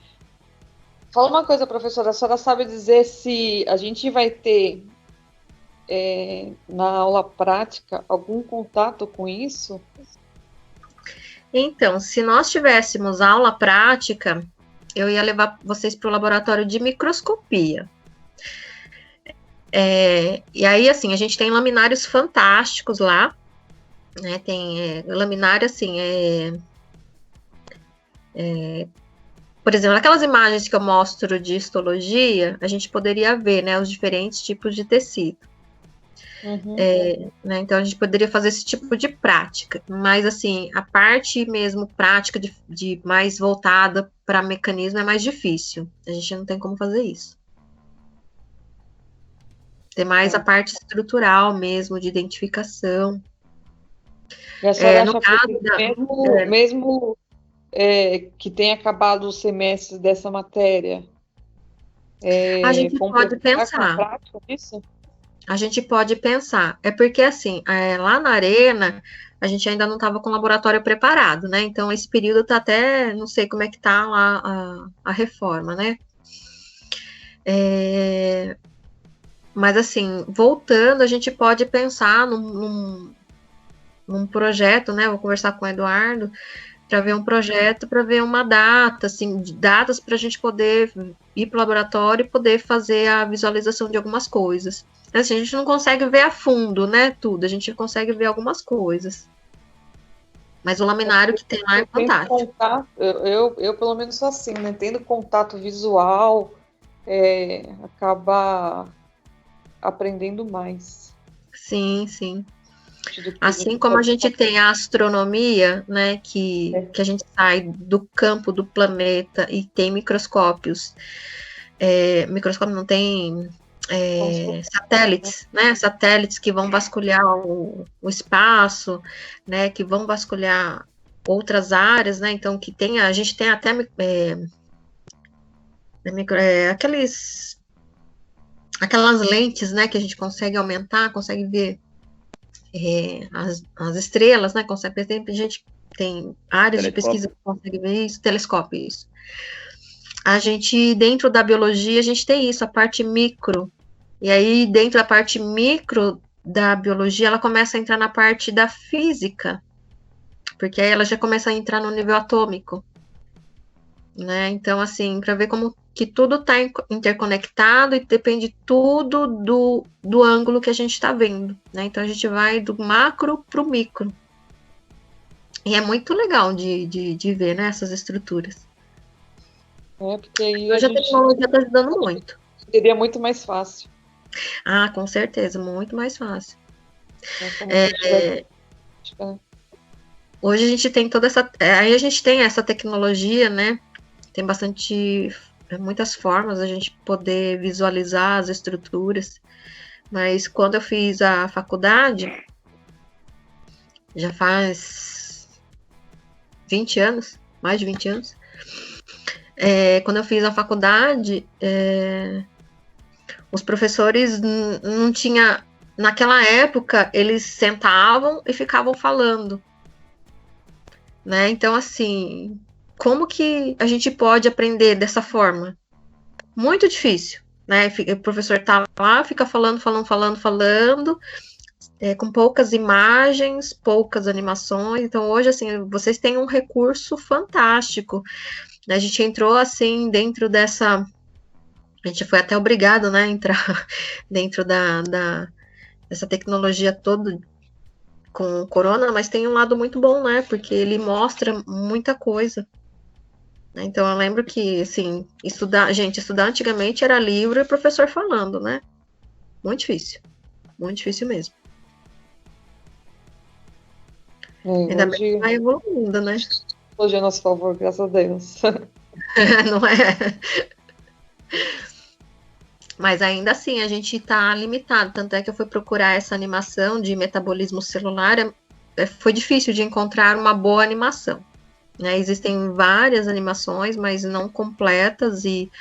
Fala uma coisa, professora, a senhora sabe dizer se a gente vai ter na aula prática algum contato com isso? Então, se nós tivéssemos aula prática, eu ia levar vocês para o laboratório de microscopia. E aí, assim, a gente tem laminários fantásticos lá, né? Tem laminário, assim, por exemplo, aquelas imagens que eu mostro de histologia, a gente poderia ver, né, os diferentes tipos de tecido. Uhum. Né, então, a gente poderia fazer esse tipo de prática, mas, assim, a parte mesmo prática de mais voltada para mecanismo é mais difícil. A gente não tem como fazer isso. Tem mais a parte estrutural mesmo, de identificação. E a senhora acha que mesmo que tenha acabado o semestre dessa matéria, a gente pode pensar. Prática disso? A gente pode pensar. É porque, assim, lá na Arena, a gente ainda não estava com o laboratório preparado, né? Então, esse período está até, não sei como é que está lá a reforma, né? Mas, assim, voltando, a gente pode pensar num projeto, né? Vou conversar com o Eduardo para ver um projeto, para ver uma data, assim, datas para a gente poder ir para o laboratório e poder fazer a visualização de algumas coisas. Assim, a gente não consegue ver a fundo, né, tudo, a gente consegue ver algumas coisas. Mas o laminário que tem lá é fantástico. Eu pelo menos sou assim, né, tendo contato visual, acaba aprendendo mais. Sim, sim. Assim como a gente tem a astronomia, né, que a gente sai do campo do planeta e tem microscópios. Microscópio não tem satélites, né? Satélites que vão vasculhar o espaço, né? Que vão vasculhar outras áreas, né? Então, a gente tem até aquelas lentes, né? Que a gente consegue aumentar, consegue ver as estrelas, né? Consegue, a gente tem áreas de pesquisa que consegue ver isso, telescópio, isso. A gente, dentro da biologia, a gente tem isso, a parte micro. E aí, dentro da parte micro da biologia, ela começa a entrar na parte da física, porque aí ela já começa a entrar no nível atômico, né? Então, assim, para ver como que tudo está interconectado e depende tudo do ângulo que a gente está vendo, né? Então, a gente vai do macro para o micro. E é muito legal de ver, né, essas estruturas. Porque aí hoje a tecnologia está ajudando muito. Seria muito mais fácil. Ah, com certeza, muito mais fácil. Hoje a gente tem toda essa... aí a gente tem essa tecnologia, né? Tem muitas formas a gente poder visualizar as estruturas. Mas quando eu fiz a faculdade, já faz 20 anos, mais de 20 anos, quando eu fiz a faculdade, os professores não tinha... Naquela época, eles sentavam e ficavam falando, né? Então, assim, como que a gente pode aprender dessa forma? Muito difícil, né? O professor tá lá, fica falando, com poucas imagens, poucas animações. Então, hoje, assim, vocês têm um recurso fantástico. A gente entrou, assim, dentro dessa... A gente foi até obrigado, né, a entrar dentro dessa tecnologia toda com o corona, mas tem um lado muito bom, né, porque ele mostra muita coisa. Então, eu lembro que, assim, estudar antigamente era livro e professor falando, né? Muito difícil mesmo. Ainda bem que vai evoluindo, né? Hoje é a nosso favor, graças a Deus. Não é? Mas ainda assim, a gente está limitado. Tanto é que eu fui procurar essa animação de metabolismo celular. Foi difícil de encontrar uma boa animação. Né? Existem várias animações, mas não completas e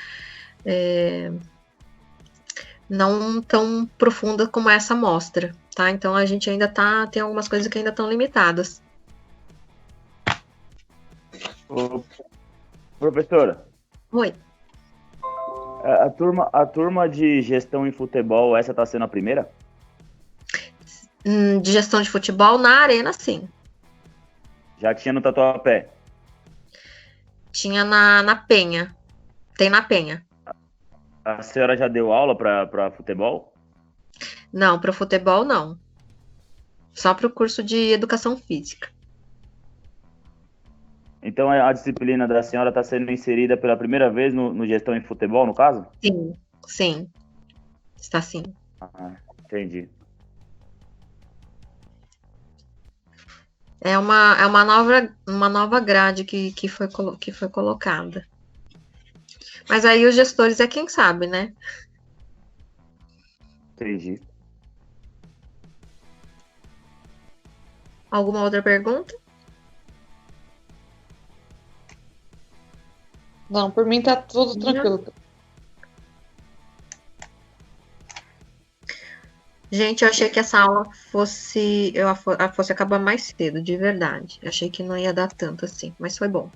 não tão profunda como essa mostra. Tá? Então, a gente ainda tem algumas coisas que ainda estão limitadas. Ô, professora. Oi. A turma de gestão em futebol, essa está sendo a primeira? De gestão de futebol, na Arena, sim. Já tinha no Tatuapé? Tinha na Penha. Tem na Penha. A senhora já deu aula para futebol? Não, para o futebol, não. Só para o curso de educação física. Então a disciplina da senhora está sendo inserida pela primeira vez no gestão em futebol, no caso? Sim. Está sim. Entendi. É uma nova grade que foi colocada. Mas aí os gestores é quem sabe, né? Entendi. Alguma outra pergunta? Não, por mim tá tudo tranquilo. Gente, eu achei que essa aula fosse acabar mais cedo, de verdade. Eu achei que não ia dar tanto assim, mas foi bom.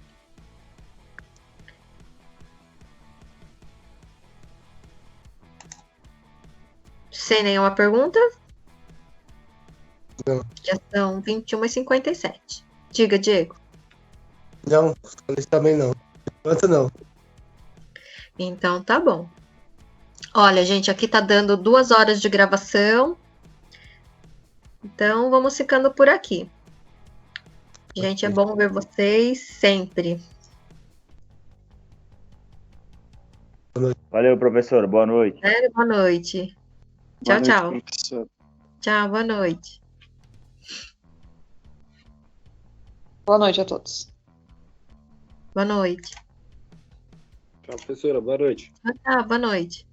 Sem nenhuma pergunta? Não. Já são 21h57. Diga, Diego. Não, também não. Enquanto não. Então tá bom. Olha, gente, aqui tá dando 2 horas de gravação. Então vamos ficando por aqui. Gente, é bom ver vocês sempre. Valeu, professor. Boa noite. Boa noite. Tchau, tchau. Professor. Tchau, boa noite. Boa noite a todos. Boa noite. Tchau, professora. Boa noite. Tchau, boa noite.